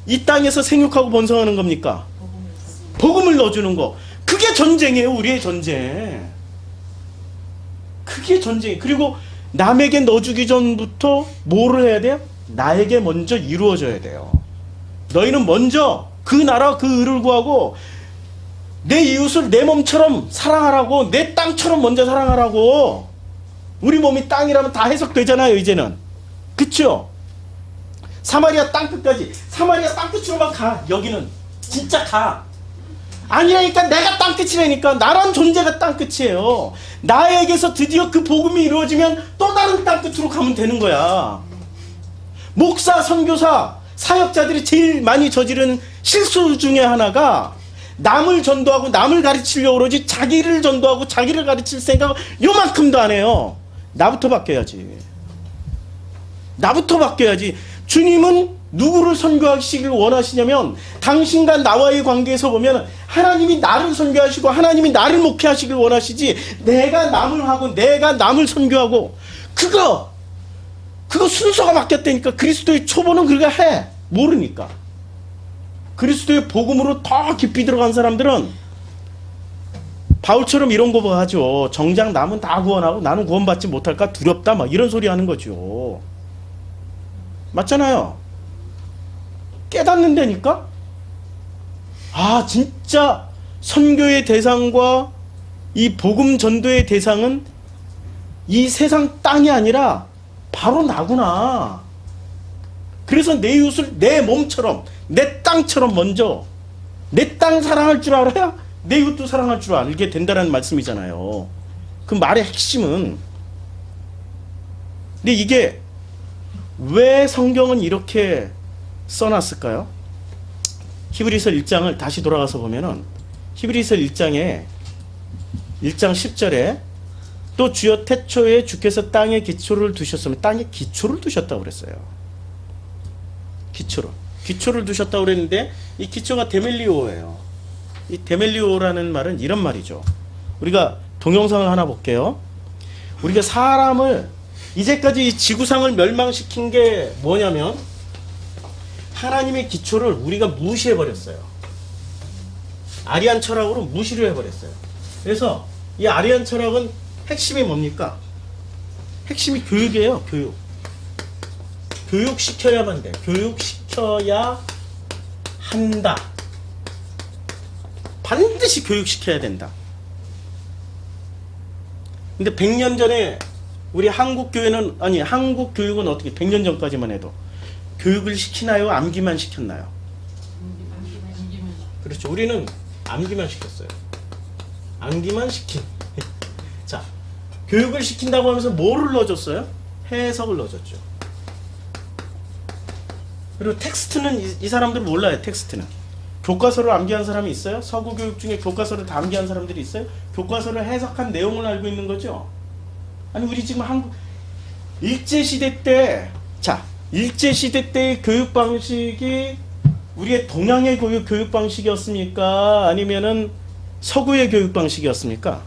이 땅에서 생육하고 번성하는 겁니까? 복음을 넣어주는 거. 그게 전쟁이에요. 우리의 전쟁. 그게 전쟁. 그리고 남에게 넣어주기 전부터 뭐를 해야 돼요? 나에게 먼저 이루어져야 돼요. 너희는 먼저 그 나라 그 의를 구하고 내 이웃을 내 몸처럼 사랑하라고, 내 땅처럼 먼저 사랑하라고. 우리 몸이 땅이라면 다 해석되잖아요, 이제는. 그쵸? 사마리아 땅끝까지. 사마리아 땅끝으로만 가. 여기는 진짜 가. 아니라니까. 내가 땅끝이라니까. 나란 존재가 땅끝이에요. 나에게서 드디어 그 복음이 이루어지면 또 다른 땅끝으로 가면 되는 거야. 목사, 선교사, 사역자들이 제일 많이 저지른 실수 중에 하나가 남을 전도하고 남을 가르치려고 그러지, 자기를 전도하고 자기를 가르칠 생각을 요만큼도 안 해요. 나부터 바뀌어야지. 나부터 바뀌어야지. 주님은 누구를 선교하시길 원하시냐면, 당신과 나와의 관계에서 보면 하나님이 나를 선교하시고 하나님이 나를 목회하시길 원하시지, 내가 남을 하고 내가 남을 선교하고, 그거 순서가 바뀌었다니까. 그리스도의 초보는 그렇게 해. 모르니까. 그리스도의 복음으로 더 깊이 들어간 사람들은 바울처럼 이런 거 하죠. 정작 남은 다 구원하고 나는 구원받지 못할까 두렵다, 막 이런 소리 하는 거죠. 맞잖아요. 깨닫는다니까. 아, 진짜 선교의 대상과 이 복음 전도의 대상은 이 세상 땅이 아니라 바로 나구나. 그래서 내 이웃을 내 몸처럼, 내 땅처럼 먼저, 내 땅 사랑할 줄 알아야 내 이웃도 사랑할 줄 알게 된다는 말씀이잖아요. 그 말의 핵심은. 근데 이게 왜 성경은 이렇게 써놨을까요? 히브리서 1장을 다시 돌아가서 보면은, 히브리서 1장 10절에 또 주여 태초에 주께서 땅에 기초를 두셨으면, 땅에 기초를 두셨다고 그랬어요. 기초를 두셨다고 그랬는데, 이 기초가 데멜리오예요. 이 데멜리오라는 말은 이런 말이죠. 우리가 동영상을 하나 볼게요. 우리가 사람을, 이제까지 이 지구상을 멸망시킨 게 뭐냐면, 하나님의 기초를 우리가 무시해버렸어요. 아리안 철학으로 무시를 해버렸어요. 그래서 이 아리안 철학은 핵심이 뭡니까? 핵심이 교육이에요. 교육시켜야만 돼. 교육시켜야 한다. 반드시 교육시켜야 된다. 근데 100년 전에 우리 한국 교회는, 아니 한국 교육은 어떻게, 100년 전까지만 해도 교육을 시키나요? 암기만 시켰나요? 그렇죠. 우리는 암기만 시켰어요. 암기만 시킨. 자, 교육을 시킨다고 하면서 뭐를 넣어줬어요? 해석을 넣어줬죠. 그리고 텍스트는 이 사람들은 몰라요. 텍스트는. 교과서를 암기한 사람이 있어요? 서구 교육 중에 교과서를 다 암기한 사람들이 있어요? 교과서를 해석한 내용을 알고 있는 거죠? 아니, 우리 지금 한국 일제시대 때, 자, 일제시대 때의 교육 방식이 우리의 동양의 교육 방식이었습니까? 아니면은 서구의 교육 방식이었습니까?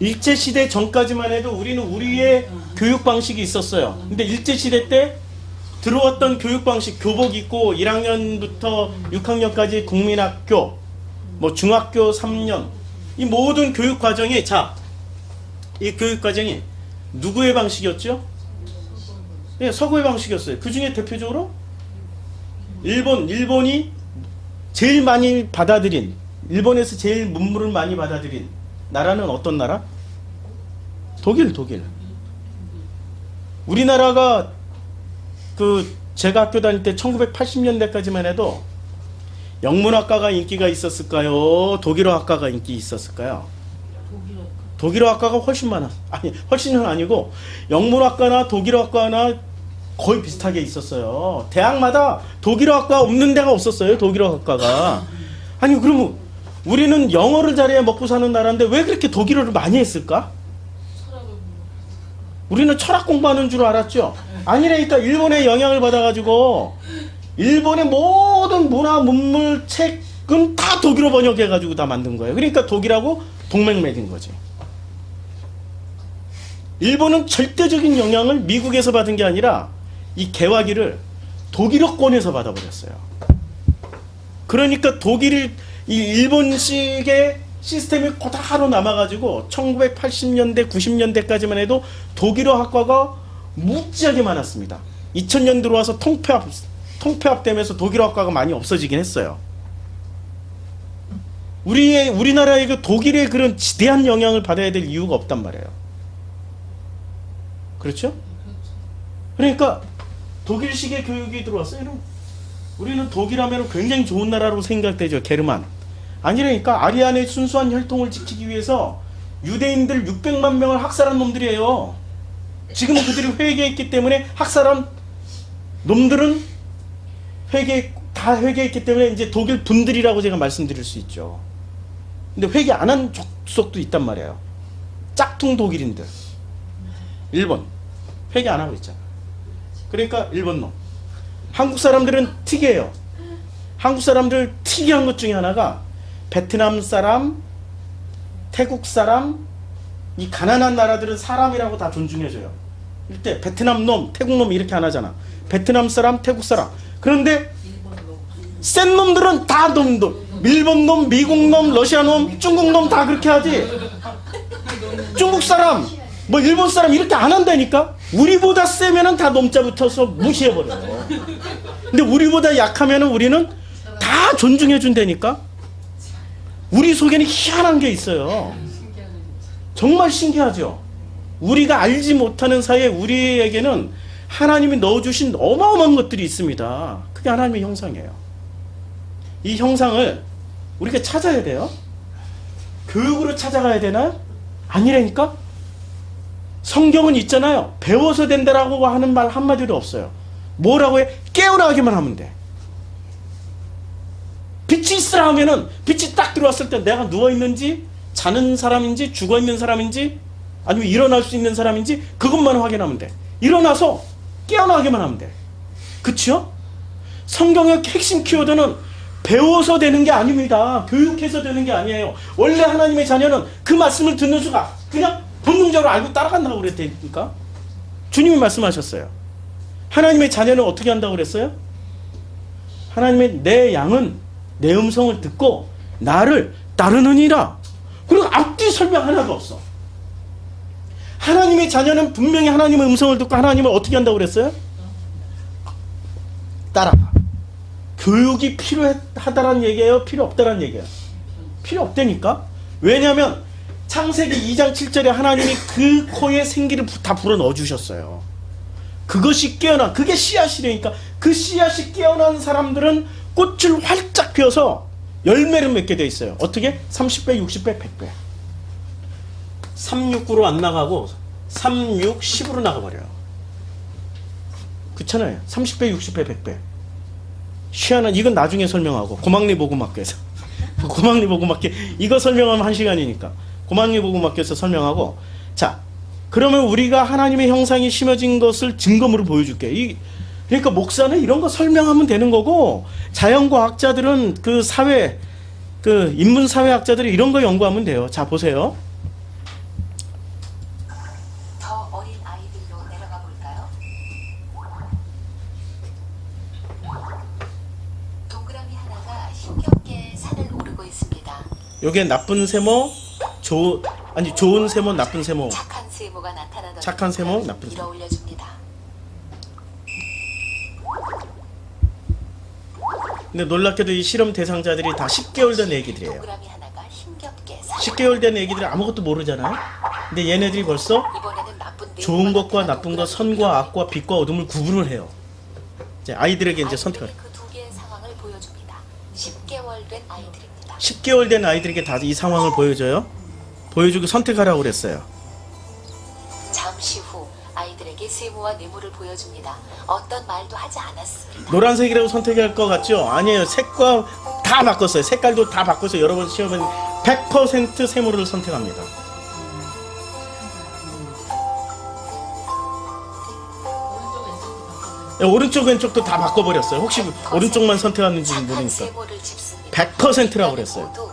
일제시대 전까지만 해도 우리는 우리의 교육 방식이 있었어요. 근데 일제시대 때 들어왔던 교육 방식, 교복 입고 1학년부터 6학년까지 국민학교, 뭐 중학교 3년, 이 모든 교육 과정이, 자, 이 교육 과정이 누구의 방식이었죠? 네, 서구의 방식이었어요. 그 중에 대표적으로 일본이 제일 많이 받아들인, 일본에서 제일 문물을 많이 받아들인 나라는 어떤 나라? 독일. 우리나라가 제가 학교 다닐 때 1980년대까지만 해도 영문학과가 인기가 있었을까요? 독일어학과가 인기 있었을까요? 독일어학과가 훨씬 많아. 아니, 훨씬은 아니고 영문학과나 독일어학과나 거의 비슷하게 있었어요. 대학마다 독일어학과 없는 데가 없었어요. 독일어학과가. 아니, 그러면 우리는 영어를 잘해야 먹고 사는 나라인데 왜 그렇게 독일어를 많이 했을까? 우리는 철학 공부하는 줄 알았죠. 아니라니까 일본의 영향을 받아가지고 일본의 모든 문화, 문물, 책은 다 독일어 번역해가지고 다 만든 거예요. 그러니까 독일하고 동맹 맺은 거지. 일본은 절대적인 영향을 미국에서 받은 게 아니라 이 개화기를 독일어권에서 받아버렸어요. 그러니까 이 일본식의 시스템이 그대로 남아가지고 1980년대, 90년대까지만 해도 독일어 학과가 무지하게 많았습니다. 2000년 들어와서 통폐합되면서 독일어 학과가 많이 없어지긴 했어요. 우리나라의 독일의 그런 지대한 영향을 받아야 될 이유가 없단 말이에요. 그렇죠? 그러니까 독일식의 교육이 들어왔어요. 우리는 독일하면 굉장히 좋은 나라로 생각되죠. 게르만. 아니라니까 아리안의 순수한 혈통을 지키기 위해서 유대인들 600만 명을 학살한 놈들이에요. 지금은 그들이 회개했기 때문에 학살한 놈들은 다 회개했기 때문에 이제 독일 분들이라고 제가 말씀드릴 수 있죠. 근데 회개 안 한 족속도 있단 말이에요. 짝퉁 독일인들. 일본 회개 안 하고 있잖아. 그러니까 일본 놈. 한국 사람들은 특이해요. 한국 사람들 특이한 것 중에 하나가 베트남 사람, 태국 사람, 이 가난한 나라들은 사람이라고 다 존중해줘요. 이때 베트남 놈, 태국 놈 이렇게 안 하잖아. 베트남 사람, 태국 사람. 그런데 센 놈들은 다 놈들. 일본 놈, 미국 놈, 러시아 놈, 중국 놈 다 그렇게 하지. 중국 사람, 뭐 일본 사람 이렇게 안 한다니까. 우리보다 세면은 다 놈자 붙어서 무시해버려요. 근데 우리보다 약하면은 우리는 다 존중해준다니까. 우리 속에는 희한한 게 있어요. 정말 신기하죠. 우리가 알지 못하는 사이에 우리에게는 하나님이 넣어주신 어마어마한 것들이 있습니다. 그게 하나님의 형상이에요. 이 형상을 우리가 찾아야 돼요. 교육으로 찾아가야 되나요? 아니라니까. 성경은 있잖아요. 배워서 된다라고 하는 말 한마디도 없어요. 뭐라고 해? 깨어나기만 하면 돼. 빛이 있으라 하면은 빛이 딱 들어왔을 때 내가 누워있는지 자는 사람인지 죽어있는 사람인지 아니면 일어날 수 있는 사람인지 그것만 확인하면 돼. 일어나서 깨어나기만 하면 돼. 그쵸? 성경의 핵심 키워드는 배워서 되는 게 아닙니다. 교육해서 되는 게 아니에요. 원래 하나님의 자녀는 그 말씀을 듣는 순간 그냥 본능적으로 알고 따라간다고 그랬다니까. 주님이 말씀하셨어요. 하나님의 자녀는 어떻게 한다고 그랬어요? 하나님의 내 양은 내 음성을 듣고 나를 따르느니라. 그리고 앞뒤 설명 하나도 없어. 하나님의 자녀는 분명히 하나님의 음성을 듣고 하나님을 어떻게 한다고 그랬어요? 따라가. 교육이 필요하다라는 얘기예요? 필요 없다라는 얘기예요? 필요 없다니까? 왜냐하면 창세기 2장 7절에 하나님이 그 코에 생기를 다 불어넣어 주셨어요. 그것이 깨어나, 그게 씨앗이라니까. 그 씨앗이 깨어난 사람들은 꽃을 활짝 펴서 열매를 맺게 돼 있어요. 어떻게? 30배, 60배, 100배. 3, 6, 9로 안 나가고 3, 6, 10으로 나가버려요. 그렇잖아요. 30배, 60배, 100배. 희한한, 이건 나중에 설명하고 고막리 복음학교에서 고막리 복음학교 이거 설명하면 1시간이니까 고막리 복음학교에서 설명하고. 자, 그러면 우리가 하나님의 형상이 심어진 것을 증거물을 보여줄게. 그러니까 목사는 이런 거 설명하면 되는 거고, 자연과학자들은 그 사회, 그 인문사회학자들이 이런 거 연구하면 돼요. 자, 보세요. 더 어린 아이들로 내려가 볼까요? 동그라미 하나가 힘겹게 산을 오르고 있습니다. 요게 나쁜 세모, 좋은 세모, 나쁜 세모. 착한 세모가 나타나던 착한 세모, 나쁜 세모. 밀어 올려줍니다. 근데 놀랍게도 이 실험 대상자들이 다 10개월 된 애기들이에요. 동그라미 하나가 힘겹게 산을 10개월 된 애기들은 아무것도 모르잖아요. 근데 얘네들이 벌써 이번에는 나쁜 좋은 것과 나쁜 것, 선과 악과 빛과 어둠을 구분을 해요. 이제 아이들에게 이제 선택을. 그두 개의 상황을 보여줍니다. 10개월 된 아이들입니다. 10개월 된 아이들에게 다 이 상황을 보여줘요. 보여주고 선택하라고 그랬어요. 잠시 후 아이들에게 세모와 네모를 보여줍니다. 어떤 말도 하지 않았습니다. 노란색이라고 선택할 것 같죠? 아니에요. 색과 다 바꿨어요. 색깔도 다 바꿔서 여러 번 시험은 100% 세모를 선택합니다. 오른쪽 왼쪽도 다 바꿔버렸어요. 혹시 오른쪽만 선택하는지 모르니까. 세모를 짚습니다. 100%라고 그랬어요. 모두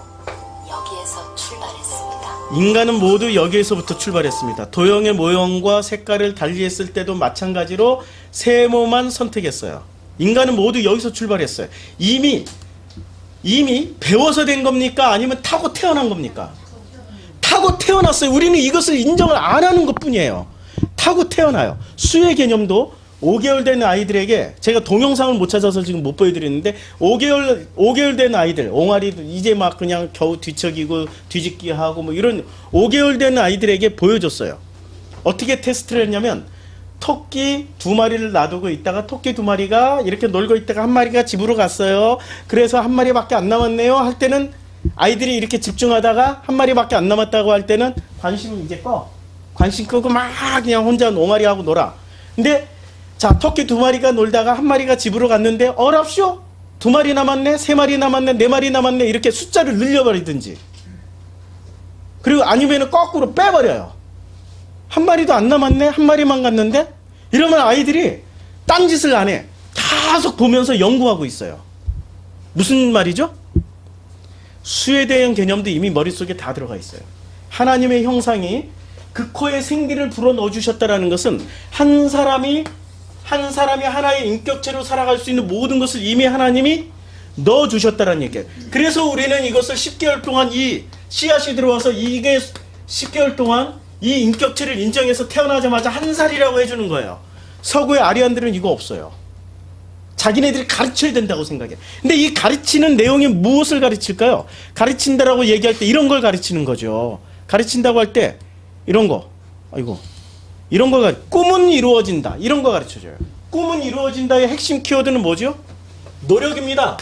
여기에서 출발했습니다. 인간은 모두 여기에서부터 출발했습니다. 도형의 모형과 색깔을 달리했을 때도 마찬가지로 세모만 선택했어요. 인간은 모두 여기서 출발했어요. 이미 배워서 된 겁니까? 아니면 타고 태어난 겁니까? 타고 태어났어요. 우리는 이것을 인정을 안 하는 것뿐이에요. 타고 태어나요. 수의 개념도 5개월 된 아이들에게, 제가 동영상을 못 찾아서 지금 못 보여드리는데 5개월 된 아이들, 옹알이도 이제 막 그냥 겨우 뒤척이고 뒤집기 하고 뭐 이런 5개월 된 아이들에게 보여줬어요. 어떻게 테스트를 했냐면 토끼 2마리를 놔두고 있다가 토끼 2마리가 이렇게 놀고 있다가 한 마리가 집으로 갔어요. 그래서 한 마리밖에 안 남았네요 할 때는, 아이들이 이렇게 집중하다가 한 마리밖에 안 남았다고 할 때는 관심을 이제 꺼. 관심 끄고 막 그냥 혼자 옹알이하고 놀아. 근데 자, 토끼 2마리가 놀다가 한 마리가 집으로 갔는데 어랍쇼? 2마리 남았네, 3마리 남았네, 4마리 남았네, 이렇게 숫자를 늘려버리든지, 그리고 아니면은 거꾸로 빼버려요. 한 마리도 안 남았네, 한 마리만 갔는데, 이러면 아이들이 딴짓을 안 해. 계속 보면서 연구하고 있어요. 무슨 말이죠? 수에 대한 개념도 이미 머릿속에 다 들어가 있어요. 하나님의 형상이 그 코에 생기를 불어넣어 주셨다라는 것은 한 사람이 하나의 인격체로 살아갈 수 있는 모든 것을 이미 하나님이 넣어주셨다는 얘기예요. 그래서 우리는 이것을 10개월 동안 이 씨앗이 들어와서 이게 10개월 동안 이 인격체를 인정해서 태어나자마자 한 살이라고 해주는 거예요. 서구의 아리안들은 이거 없어요. 자기네들이 가르쳐야 된다고 생각해. 근데 이 가르치는 내용이 무엇을 가르칠까요? 가르친다라고 얘기할 때 이런 걸 가르치는 거죠. 가르친다고 할 때 이런 거, 이런 거, 꿈은 이루어진다, 이런 거 가르쳐줘요. 꿈은 이루어진다의 핵심 키워드는 뭐죠? 노력입니다.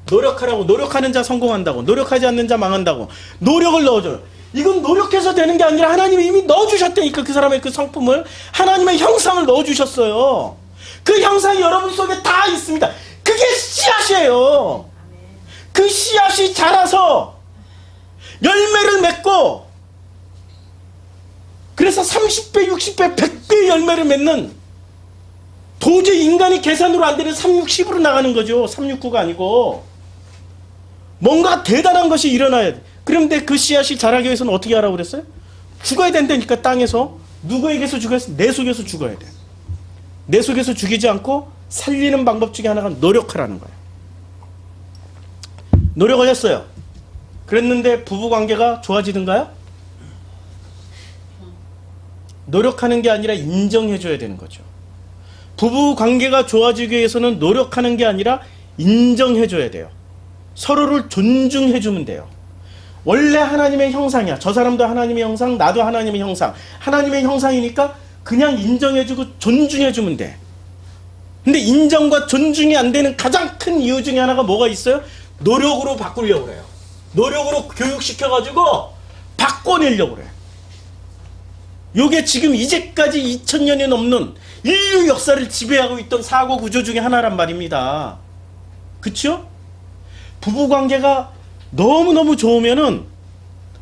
노력하라고. 노력하는 자 성공한다고. 노력하지 않는 자 망한다고. 노력을 넣어줘요. 이건 노력해서 되는 게 아니라 하나님이 이미 넣어주셨다니까. 그 사람의 그 성품을, 하나님의 형상을 넣어주셨어요. 그 형상이 여러분 속에 다 있습니다. 그게 씨앗이에요. 그 씨앗이 자라서 열매를 맺고, 그래서 30배, 60배, 100배의 열매를 맺는, 도저히 인간이 계산으로 안 되는 360으로 나가는 거죠. 369가 아니고. 뭔가 대단한 것이 일어나야 돼. 그런데 그 씨앗이 자라기 위해서는 어떻게 하라고 그랬어요? 죽어야 된다니까. 땅에서. 누구에게서 죽어야 돼? 내 속에서 죽어야 돼. 내 속에서 죽이지 않고 살리는 방법 중에 하나가 노력하라는 거예요. 노력을 했어요. 그랬는데 부부관계가 좋아지던가요? 노력하는 게 아니라 인정해줘야 되는 거죠. 부부관계가 좋아지기 위해서는 노력하는 게 아니라 인정해줘야 돼요. 서로를 존중해주면 돼요. 원래 하나님의 형상이야. 저 사람도 하나님의 형상, 나도 하나님의 형상. 하나님의 형상이니까 그냥 인정해주고 존중해주면 돼. 근데 인정과 존중이 안 되는 가장 큰 이유 중에 하나가 뭐가 있어요? 노력으로 바꾸려고 그래요. 노력으로 교육시켜가지고 바꿔내려고 그래요. 요게 지금 이제까지 2000년이 넘는 인류 역사를 지배하고 있던 사고 구조 중에 하나란 말입니다. 그쵸? 부부관계가 너무너무 좋으면은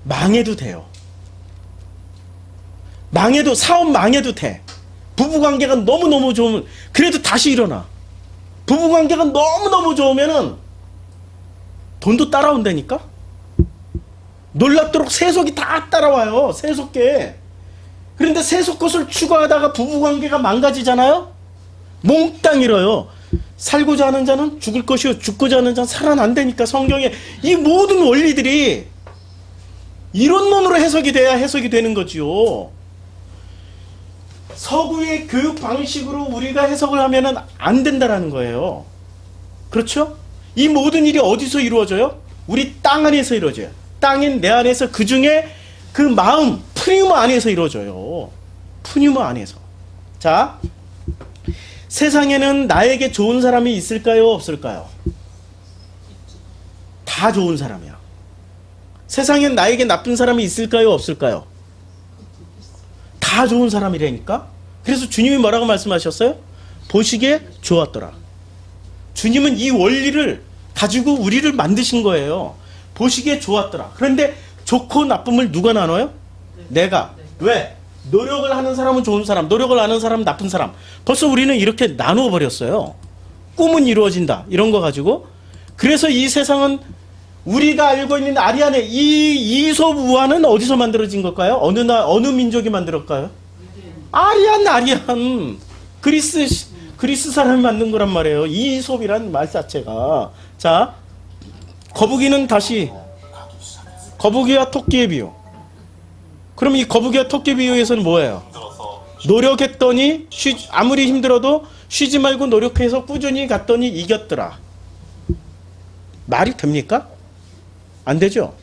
망해도 돼요. 망해도, 사업 망해도 돼. 부부관계가 너무너무 좋으면 그래도 다시 일어나. 부부관계가 너무너무 좋으면은 돈도 따라온다니까? 놀랍도록 세속이 다 따라와요. 세속계. 그런데 세속것을 추구하다가 부부관계가 망가지잖아요? 몽땅 잃어요. 살고자 하는 자는 죽을 것이요 죽고자 하는 자는 살아난다니까. 성경에 이 모든 원리들이 이론론으로 해석이 돼야 해석이 되는 거지요. 서구의 교육 방식으로 우리가 해석을 하면은 안 된다라는 거예요. 그렇죠? 이 모든 일이 어디서 이루어져요? 우리 땅 안에서 이루어져요. 땅인 내 안에서, 그 중에 그 마음, 프리움 안에서 이루어져요. 푸뉴마 안에서. 자, 세상에는 나에게 좋은 사람이 있을까요? 없을까요? 다 좋은 사람이야. 세상엔 나에게 나쁜 사람이 있을까요? 없을까요? 다 좋은 사람이라니까? 그래서 주님이 뭐라고 말씀하셨어요? 보시기에 좋았더라. 주님은 이 원리를 가지고 우리를 만드신 거예요. 보시기에 좋았더라. 그런데 좋고 나쁨을 누가 나눠요? 내가. 왜? 노력을 하는 사람은 좋은 사람, 노력을 안 하는 사람은 나쁜 사람. 벌써 우리는 이렇게 나누어 버렸어요. 꿈은 이루어진다. 이런 거 가지고. 그래서 이 세상은 우리가 알고 있는 아리안의 이 이솝우화는 어디서 만들어진 걸까요? 어느 민족이 만들었까요? 아리안. 그리스 사람이 만든 거란 말이에요. 이솝이란 말 자체가. 자, 거북이는 다시 거북이와 토끼의 비유. 그럼 이 거북이와 토끼 비유에서는 뭐예요? 노력했더니 아무리 힘들어도 쉬지 말고 노력해서 꾸준히 갔더니 이겼더라. 말이 됩니까? 안 되죠.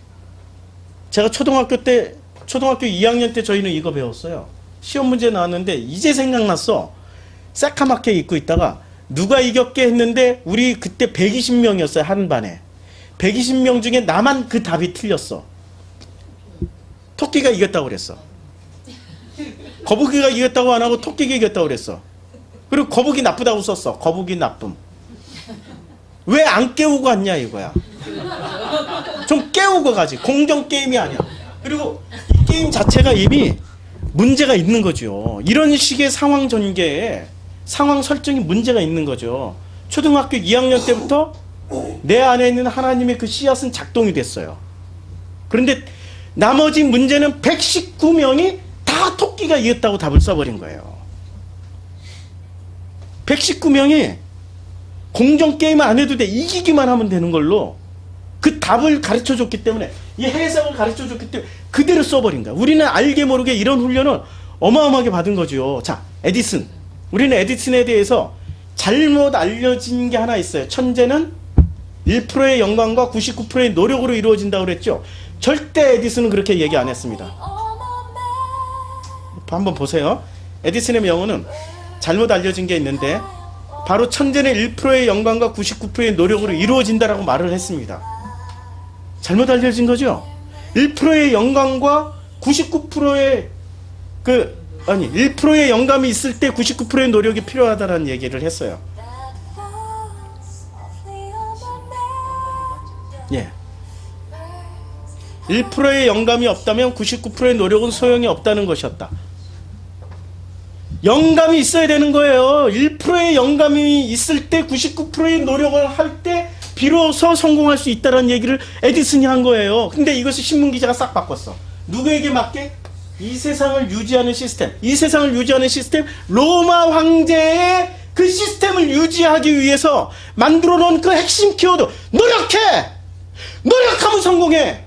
제가 초등학교 2학년 때 저희는 이거 배웠어요. 시험 문제 나왔는데 이제 생각났어. 새카맣게 입고 있다가 누가 이겼게 했는데 우리 그때 120명이었어요. 한 반에. 120명 중에 나만 그 답이 틀렸어. 토끼가 이겼다고 그랬어. 거북이가 이겼다고 안 하고 토끼가 이겼다고 그랬어. 그리고 거북이 나쁘다고 썼어. 거북이 나쁨. 왜 안 깨우고 왔냐 이거야. 좀 깨우고 가지. 공정 게임이 아니야. 그리고 이 게임 자체가 이미 문제가 있는 거죠. 이런 식의 상황 전개에 상황 설정이 문제가 있는 거죠. 초등학교 2학년 때부터 내 안에 있는 하나님의 그 씨앗은 작동이 됐어요. 그런데 나머지 문제는 119명이 다 토끼가 이겼다고 답을 써버린 거예요. 119명이 공정게임 안 해도 돼. 이기기만 하면 되는 걸로 그 답을 가르쳐줬기 때문에, 이 해석을 가르쳐줬기 때문에 그대로 써버린 거야. 우리는 알게 모르게 이런 훈련을 어마어마하게 받은 거죠. 자, 에디슨. 우리는 에디슨에 대해서 잘못 알려진 게 하나 있어요. 천재는 1%의 영광과 99%의 노력으로 이루어진다고 그랬죠. 절대 에디슨은 그렇게 얘기 안 했습니다. 한번 보세요. 에디슨의 명언은 잘못 알려진 게 있는데 바로 천재는 1%의 영광과 99%의 노력으로 이루어진다라고 말을 했습니다. 잘못 알려진 거죠. 1%의 영광과 99%의 1%의 영감이 있을 때 99%의 노력이 필요하다는 얘기를 했어요. 예. 1%의 영감이 없다면 99%의 노력은 소용이 없다는 것이었다. 영감이 있어야 되는 거예요. 1%의 영감이 있을 때 99%의 노력을 할 때 비로소 성공할 수 있다는 얘기를 에디슨이 한 거예요. 근데 이것을 신문기자가 싹 바꿨어. 누구에게 맞게? 이 세상을 유지하는 시스템. 이 세상을 유지하는 시스템, 로마 황제의 그 시스템을 유지하기 위해서 만들어 놓은 그 핵심 키워드, 노력해! 노력하면 성공해!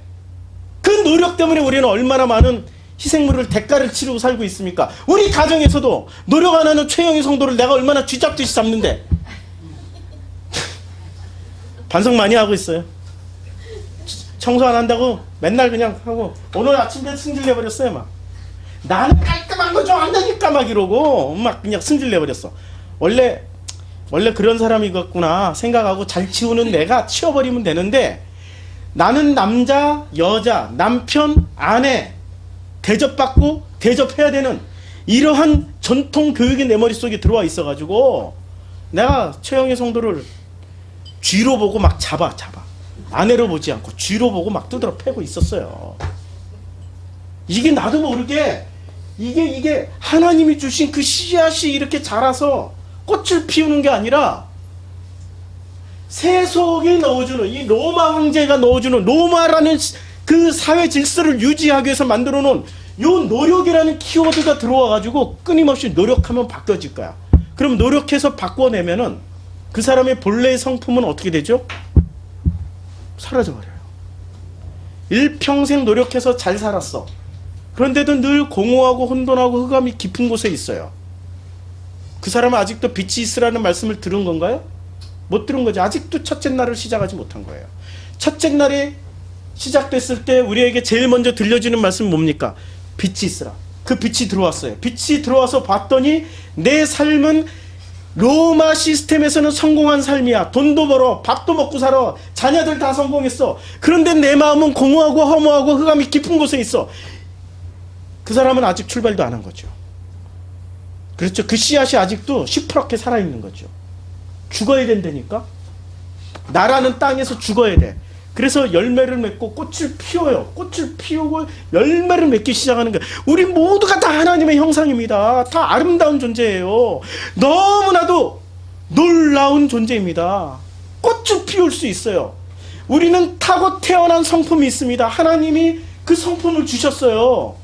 그 노력 때문에 우리는 얼마나 많은 희생물을 대가를 치르고 살고 있습니까? 우리 가정에서도 노력 안 하는 최영희 성도를 내가 얼마나 쥐잡듯이 잡는데 반성 많이 하고 있어요. 청소 안 한다고 맨날 그냥 하고 오늘 아침에 승질내버렸어요. 막 나는 깔끔한 거 좋아한다니까 막 이러고 막 그냥 승질내버렸어. 원래 그런 사람이겠구나 생각하고 잘 치우는 내가 치워버리면 되는데, 나는 남자, 여자, 남편, 아내 대접받고 대접해야 되는 이러한 전통 교육이 내 머릿속에 들어와 있어가지고 내가 최영희 성도를 쥐로 보고 막 잡아 아내로 보지 않고 쥐로 보고 막 두드러 패고 있었어요. 이게 나도 모르게 이게 하나님이 주신 그 씨앗이 이렇게 자라서 꽃을 피우는 게 아니라 세속이 넣어주는, 이 로마 황제가 넣어주는, 로마라는 그 사회 질서를 유지하기 위해서 만들어 놓은 요 노력이라는 키워드가 들어와가지고 끊임없이 노력하면 바뀌어질 거야. 그럼 노력해서 바꿔내면은 그 사람의 본래의 성품은 어떻게 되죠? 사라져버려요. 일평생 노력해서 잘 살았어. 그런데도 늘 공허하고 혼돈하고 흑암이 깊은 곳에 있어요. 그 사람은 아직도 빛이 있으라는 말씀을 들은 건가요? 못 들은 거죠. 아직도 첫째 날을 시작하지 못한 거예요. 첫째 날이 시작됐을 때 우리에게 제일 먼저 들려주는 말씀은 뭡니까? 빛이 있으라. 그 빛이 들어왔어요. 빛이 들어와서 봤더니 내 삶은 로마 시스템에서는 성공한 삶이야. 돈도 벌어, 밥도 먹고 살아, 자녀들 다 성공했어. 그런데 내 마음은 공허하고 허무하고 흑암이 깊은 곳에 있어. 그 사람은 아직 출발도 안 한 거죠. 그렇죠. 그 씨앗이 아직도 시퍼렇게 살아있는 거죠. 죽어야 된다니까. 나라는 땅에서 죽어야 돼. 그래서 열매를 맺고 꽃을 피워요. 꽃을 피우고 열매를 맺기 시작하는 거예요. 우리 모두가 다 하나님의 형상입니다. 다 아름다운 존재예요. 너무나도 놀라운 존재입니다. 꽃을 피울 수 있어요. 우리는 타고 태어난 성품이 있습니다. 하나님이 그 성품을 주셨어요.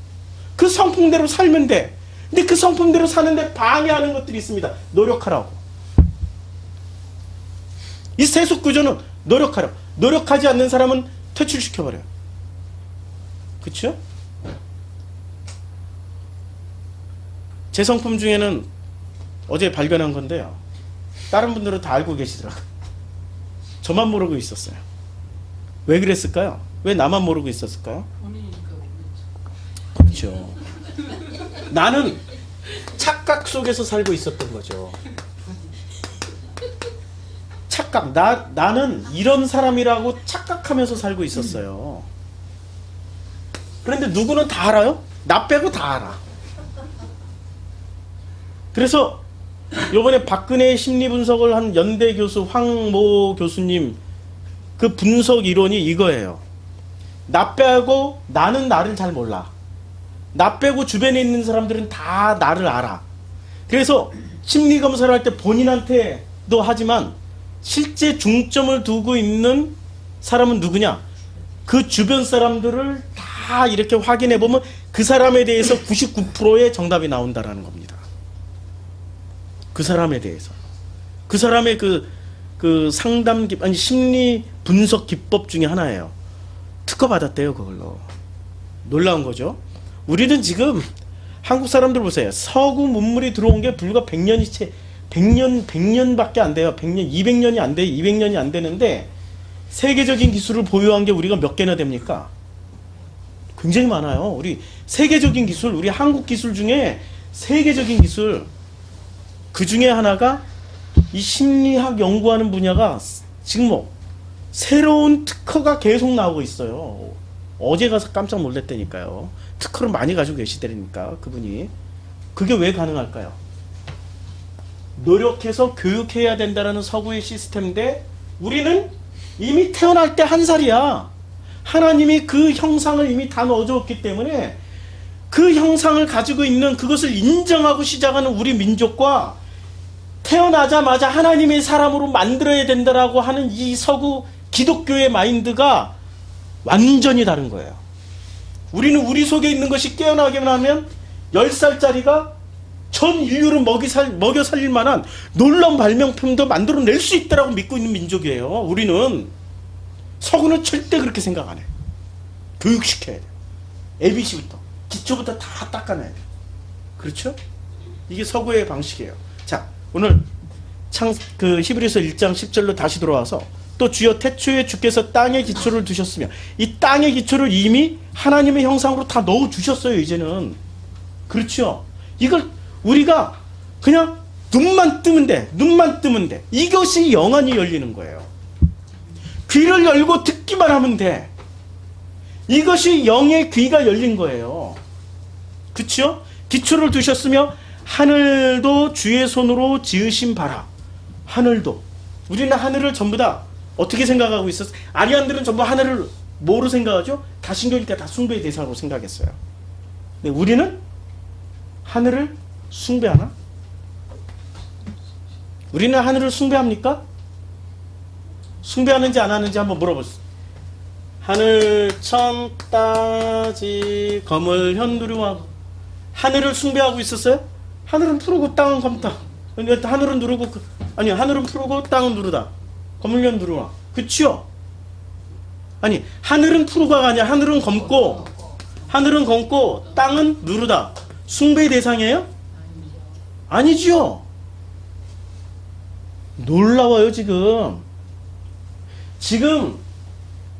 그 성품대로 살면 돼. 근데 그 성품대로 사는데 방해하는 것들이 있습니다. 노력하라고. 이 세속 구조는 노력하라고. 노력하지 않는 사람은 퇴출시켜버려요. 그렇죠? 제 성품 중에는 어제 발견한 건데요. 다른 분들은 다 알고 계시더라고요. 저만 모르고 있었어요. 왜 그랬을까요? 왜 나만 모르고 있었을까요? 그렇죠. 나는 착각 속에서 살고 있었던 거죠. 착각. 나는 이런 사람이라고 착각하면서 살고 있었어요. 그런데 누구는 다 알아요? 나 빼고 다 알아. 그래서 요번에 박근혜 심리 분석을 한 연대 교수 황모 교수님 그 분석 이론이 이거예요. 나 빼고 나는 나를 잘 몰라. 나 빼고 주변에 있는 사람들은 다 나를 알아. 그래서 심리 검사를 할 때 본인한테도 하지만 실제 중점을 두고 있는 사람은 누구냐? 그 주변 사람들을 다 이렇게 확인해 보면 그 사람에 대해서 99%의 정답이 나온다라는 겁니다. 그 사람에 대해서. 그 사람의 그 상담 아니 심리 분석 기법 중에 하나예요. 특허 받았대요, 그걸로. 놀라운 거죠. 우리는 지금 한국 사람들 보세요. 서구 문물이 들어온 게 불과 100년밖에 안 돼요. 100년, 200년이 안 돼요. 200년이 안 되는데 세계적인 기술을 보유한 게 우리가 몇 개나 됩니까? 굉장히 많아요. 우리 세계적인 기술, 우리 한국 기술 중에 세계적인 기술 그 중에 하나가 이 심리학 연구하는 분야가 지금 뭐 새로운 특허가 계속 나오고 있어요. 어제 가서 깜짝 놀랐다니까요. 특허를 많이 가지고 계시다니까 그분이. 그게 왜 가능할까요? 노력해서 교육해야 된다는 서구의 시스템인데 우리는 이미 태어날 때 한 살이야. 하나님이 그 형상을 이미 다 넣어줬기 때문에 그 형상을 가지고 있는 그것을 인정하고 시작하는 우리 민족과 태어나자마자 하나님의 사람으로 만들어야 된다라고 하는 이 서구 기독교의 마인드가 완전히 다른 거예요. 우리는 우리 속에 있는 것이 깨어나기만 하면 10살짜리가 전 인류를 먹여 살릴 만한 놀라운 발명품도 만들어낼 수 있다라고 믿고 있는 민족이에요. 우리는. 서구는 절대 그렇게 생각 안 해. 교육시켜야 돼. ABC부터. 기초부터 다 닦아내야 돼. 그렇죠? 이게 서구의 방식이에요. 자, 오늘 히브리서 1장 10절로 다시 돌아와서 또 주여 태초에 주께서 땅의 기초를 두셨으며 이 땅의 기초를 이미 하나님의 형상으로 다 넣어주셨어요. 이제는. 그렇죠? 이걸 우리가 그냥 눈만 뜨면 돼. 눈만 뜨면 돼. 이것이 영안이 열리는 거예요. 귀를 열고 듣기만 하면 돼. 이것이 영의 귀가 열린 거예요. 그렇죠? 기초를 두셨으며 하늘도 주의 손으로 지으신 바라. 하늘도. 우리는 하늘을 전부 다 어떻게 생각하고 있었어? 아리안들은 전부 하늘을 뭐로 생각하죠? 다신교니까 다 숭배의 대상으로 생각했어요. 근데 우리는 하늘을 숭배하나? 우리는 하늘을 숭배합니까? 숭배하는지 안 하는지 한번 물어보세요. 하늘 천 따지 거물 현누리와 하늘을 숭배하고 있었어요? 하늘은 푸르고 땅은 검다. 하늘은 누르고 아니 하늘은 푸르고 땅은 누르다. 거물련 누르와. 그치요? 아니 하늘은 푸르고가 아니야. 하늘은 검고 땅은 누르다. 숭배의 대상이에요? 아니죠. 지금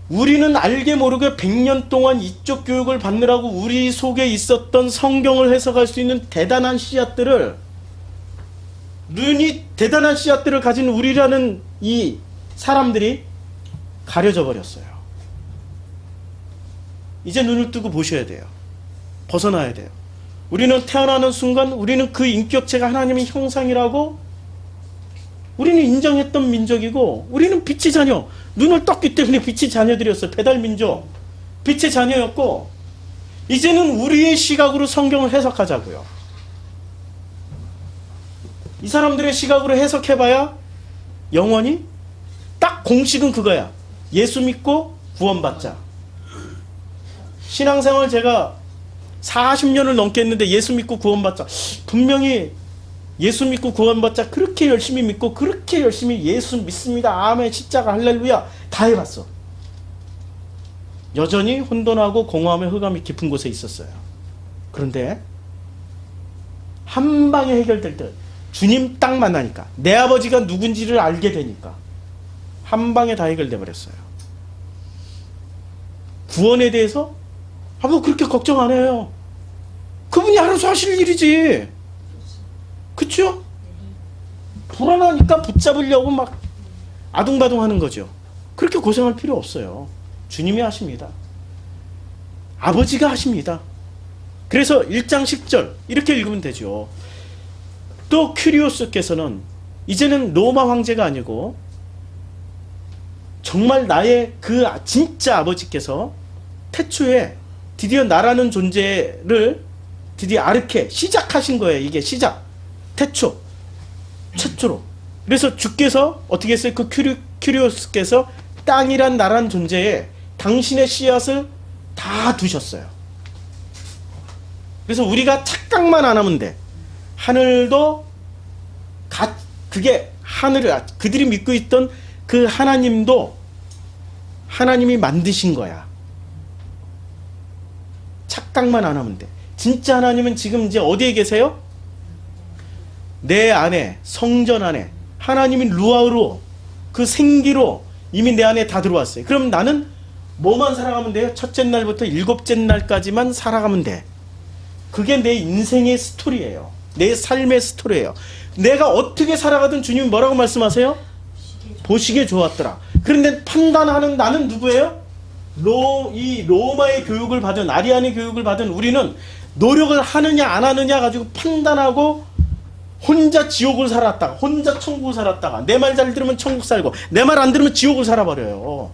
우리는 알게 모르게 100년 동안 이쪽 교육을 받느라고 우리 속에 있었던 성경을 해석할 수 있는 대단한 씨앗들을, 눈이 대단한 씨앗들을 가진 우리라는 이 사람들이 가려져 버렸어요. 이제 눈을 뜨고 보셔야 돼요. 벗어나야 돼요. 우리는 태어나는 순간 우리는 그 인격체가 하나님의 형상이라고 우리는 인정했던 민족이고, 우리는 빛의 자녀, 눈을 떴기 때문에 빛의 자녀들이었어요. 배달민족, 빛의 자녀였고, 이제는 우리의 시각으로 성경을 해석하자고요. 이 사람들의 시각으로 해석해봐야 영원히 딱 공식은 그거야. 예수 믿고 구원받자. 신앙생활 제가 40년을 넘게 했는데 예수 믿고 구원받자. 분명히 예수 믿고 구원받자 그렇게 열심히 믿고 그렇게 열심히 예수 믿습니다. 아멘, 십자가, 할렐루야 다 해봤어. 여전히 혼돈하고 공허함의 흑암이 깊은 곳에 있었어요. 그런데 한 방에 해결될 때 주님 딱 만나니까, 내 아버지가 누군지를 알게 되니까 한 방에 다 해결돼 버렸어요. 구원에 대해서 뭐 그렇게 걱정 안 해요. 그분이 알아서 하실 일이지. 그쵸? 불안하니까 붙잡으려고 막 아둥바둥 하는 거죠. 그렇게 고생할 필요 없어요. 주님이 하십니다. 아버지가 하십니다. 그래서 1장 10절 이렇게 읽으면 되죠. 또 큐리오스께서는 이제는 로마 황제가 아니고 정말 나의 그 진짜 아버지께서 태초에 드디어 나라는 존재를 드디어 아르케 시작하신 거예요. 이게 시작, 태초, 최초로. 그래서 주께서 어떻게 했어요? 그 큐리오스께서 땅이란 나라는 존재에 당신의 씨앗을 다 두셨어요. 그래서 우리가 착각만 안 하면 돼. 하늘도 그게 하늘을, 그들이 믿고 있던 그 하나님도 하나님이 만드신 거야. 착각만 안 하면 돼. 진짜 하나님은 지금 이제 어디에 계세요? 내 안에, 성전 안에. 하나님이 루아로, 그 생기로 이미 내 안에 다 들어왔어요. 그럼 나는 뭐만 살아가면 돼요? 첫째 날부터 일곱째 날까지만 살아가면 돼. 그게 내 인생의 스토리예요. 내 삶의 스토리예요. 내가 어떻게 살아가든 주님이 뭐라고 말씀하세요? 보시기에 좋았더라. 그런데 판단하는 나는 누구예요? 이 로마의 교육을 받은, 아리안의 교육을 받은 우리는 노력을 하느냐 안 하느냐 가지고 판단하고 혼자 지옥을 살았다가, 혼자 천국을 살았다가, 내 말 잘 들으면 천국 살고 내 말 안 들으면 지옥을 살아버려요.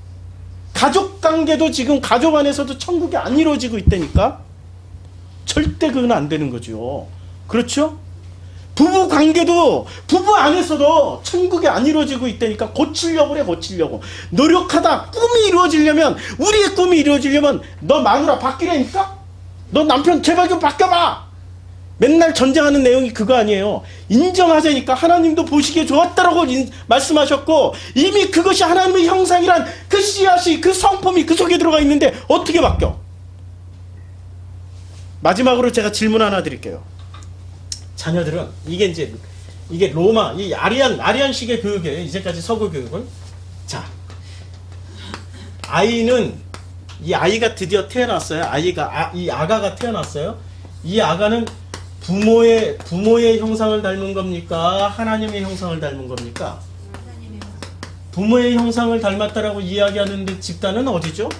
가족 관계도 지금 가족 안에서도 천국이 안 이루어지고 있다니까. 절대 그건 안 되는 거죠. 그렇죠? 부부 관계도 부부 안에서도 천국이 안 이루어지고 있다니까. 고치려고 그래. 고치려고 노력하다 꿈이 이루어지려면, 우리의 꿈이 이루어지려면 너 마누라 바뀌라니까. 너 남편 제발 좀 바뀌어봐. 맨날 전쟁하는 내용이 그거 아니에요. 인정하자니까. 하나님도 보시기에 좋았다라고 말씀하셨고, 이미 그것이 하나님의 형상이란 그 씨앗이, 그 성품이 그 속에 들어가 있는데 어떻게 바뀌어? 마지막으로 제가 질문 하나 드릴게요. 자녀들은 이게 로마, 이 아리안식의 교육이에요. 이제까지 서구 교육은. 자, 이 아이가 드디어 태어났어요. 이 아가가 태어났어요. 이 아가는 부모의 형상을 닮은 겁니까? 하나님의 형상을 닮은 겁니까? 부모의 형상을 닮았다라고 이야기하는데 집단은 어디죠?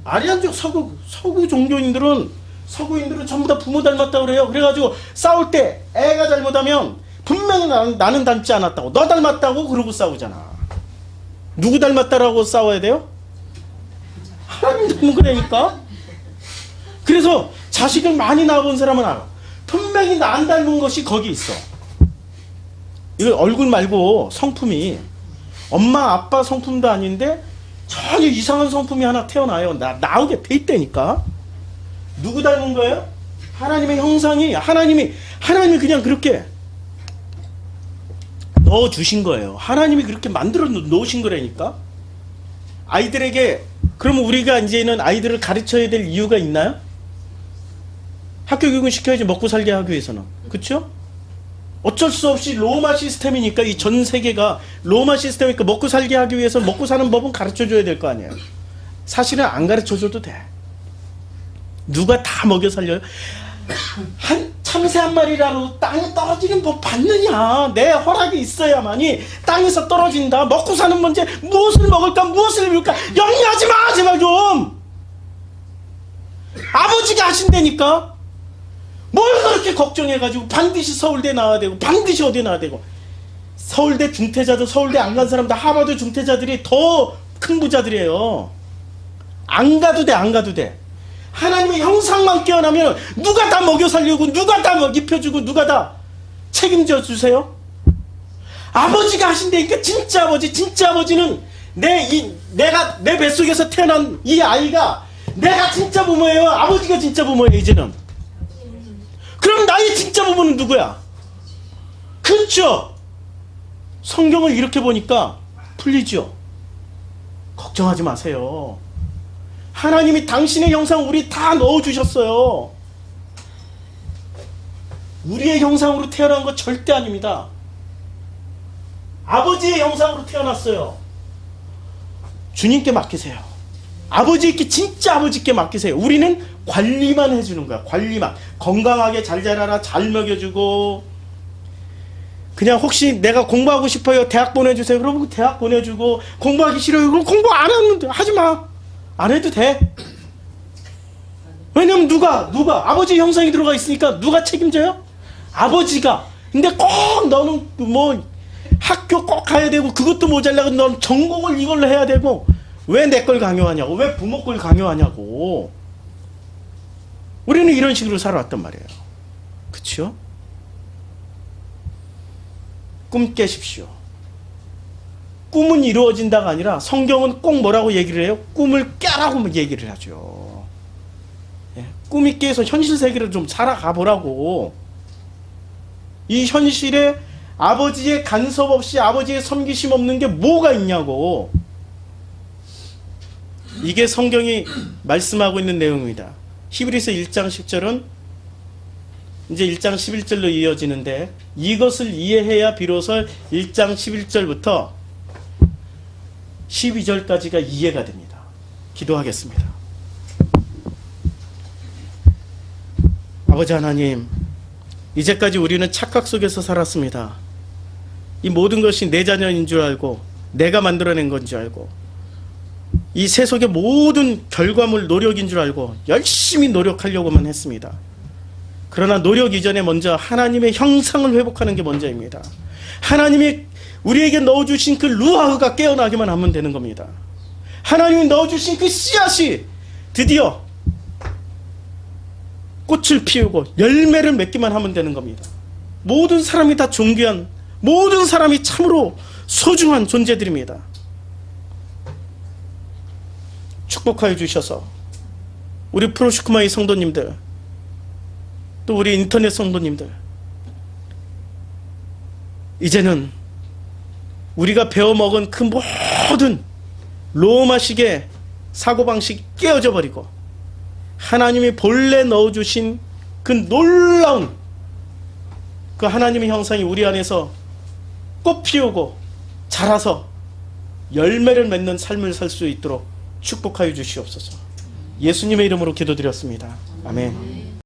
아리안족 서구 종교인들은, 서구인들은 전부 다 부모 닮았다고 그래요. 그래가지고 싸울 때 애가 잘못하면 분명히 나는 닮지 않았다고, 너 닮았다고 그러고 싸우잖아. 누구 닮았다라고 싸워야 돼요? 하나님 닮은 거라니까. 그래서 자식을 많이 낳아본 사람은 알아. 분명히 나 안 닮은 것이 거기 있어. 이거 얼굴 말고 성품이, 엄마 아빠 성품도 아닌데 전혀 이상한 성품이 하나 태어나요. 나오게 돼 있다니까. 누구 닮은 거예요? 하나님의 형상이, 하나님이 그냥 그렇게 넣어주신 거예요. 하나님이 그렇게 만들어 놓으신 거라니까. 아이들에게, 그러면 우리가 이제는 아이들을 가르쳐야 될 이유가 있나요? 학교 교육은 시켜야지, 먹고 살게 하기 위해서는. 그쵸? 어쩔 수 없이 로마 시스템이니까, 이 전 세계가 로마 시스템이니까 먹고 살게 하기 위해서 먹고 사는 법은 가르쳐줘야 될 거 아니에요. 사실은 안 가르쳐줘도 돼. 누가 다 먹여 살려요? 한 참새 한 마리라도 땅에 떨어지는 법 받느냐? 내 허락이 있어야만이 땅에서 떨어진다. 먹고 사는 문제, 무엇을 먹을까, 무엇을 입을까, 영리하지 마, 제발 좀. 아버지가 하신다니까. 뭘 그렇게 걱정해가지고 반드시 서울대 나와야 되고 반드시 어디 나와야 되고. 서울대 중퇴자도 서울대 안 간 사람도 하버드 중퇴자들이 더 큰 부자들이에요. 안 가도 돼, 안 가도 돼. 하나님의 형상만 깨어나면 누가 다 먹여 살리고 누가 다 입혀주고 누가 다 책임져 주세요? 아버지가 하신다니까. 진짜 아버지, 진짜 아버지는 내가 내 뱃속에서 태어난 이 아이가 내가 진짜 부모예요? 아버지가 진짜 부모예요 이제는? 그럼 나의 진짜 부모는 누구야? 그렇죠? 성경을 이렇게 보니까 풀리죠? 걱정하지 마세요. 하나님이 당신의 형상 우리 다 넣어주셨어요. 우리의 형상으로 태어난 거 절대 아닙니다. 아버지의 형상으로 태어났어요. 주님께 맡기세요. 아버지께, 진짜 아버지께 맡기세요. 우리는 관리만 해주는 거야. 관리만. 건강하게 잘 자라라, 잘 먹여주고. 그냥 혹시 내가 공부하고 싶어요, 대학 보내주세요. 그러면 대학 보내주고. 공부하기 싫어요, 그럼 공부 안 하는데 하지 마. 안 해도 돼. 왜냐면 누가 아버지 형상이 들어가 있으니까 누가 책임져요? 아버지가. 근데 꼭 너는 뭐 학교 꼭 가야 되고 그것도 모자라고 넌 전공을 이걸로 해야 되고. 왜 내 걸 강요하냐고. 왜 부모 걸 강요하냐고. 우리는 이런 식으로 살아왔단 말이에요. 그쵸? 꿈 깨십시오. 꿈은 이루어진다가 아니라 성경은 꼭 뭐라고 얘기를 해요? 꿈을 깨라고 얘기를 하죠. 예, 꿈이 깨서 현실 세계를 좀 살아가 보라고. 이 현실에 아버지의 간섭 없이 아버지의 섬기심 없는 게 뭐가 있냐고. 이게 성경이 말씀하고 있는 내용입니다. 히브리서 1장 10절은 이제 1장 11절로 이어지는데 이것을 이해해야 비로소 1장 11절부터 12절까지가 이해가 됩니다. 기도하겠습니다. 아버지 하나님, 이제까지 우리는 착각 속에서 살았습니다. 이 모든 것이 내 자녀인 줄 알고 내가 만들어낸 건 줄 알고 이 세속의 모든 결과물 노력인 줄 알고 열심히 노력하려고만 했습니다. 그러나 노력 이전에 먼저 하나님의 형상을 회복하는 게 먼저입니다. 하나님이 우리에게 넣어주신 그 루아흐가 깨어나기만 하면 되는 겁니다. 하나님이 넣어주신 그 씨앗이 드디어 꽃을 피우고 열매를 맺기만 하면 되는 겁니다. 모든 사람이 다 존귀한, 모든 사람이 참으로 소중한 존재들입니다. 축복하여 주셔서 우리 프로시크마의 성도님들, 또 우리 인터넷 성도님들, 이제는 우리가 배워먹은 그 모든 로마식의 사고방식이 깨어져 버리고 하나님이 본래 넣어주신 그 놀라운 그 하나님의 형상이 우리 안에서 꽃 피우고 자라서 열매를 맺는 삶을 살 수 있도록 축복하여 주시옵소서. 예수님의 이름으로 기도드렸습니다. 아멘.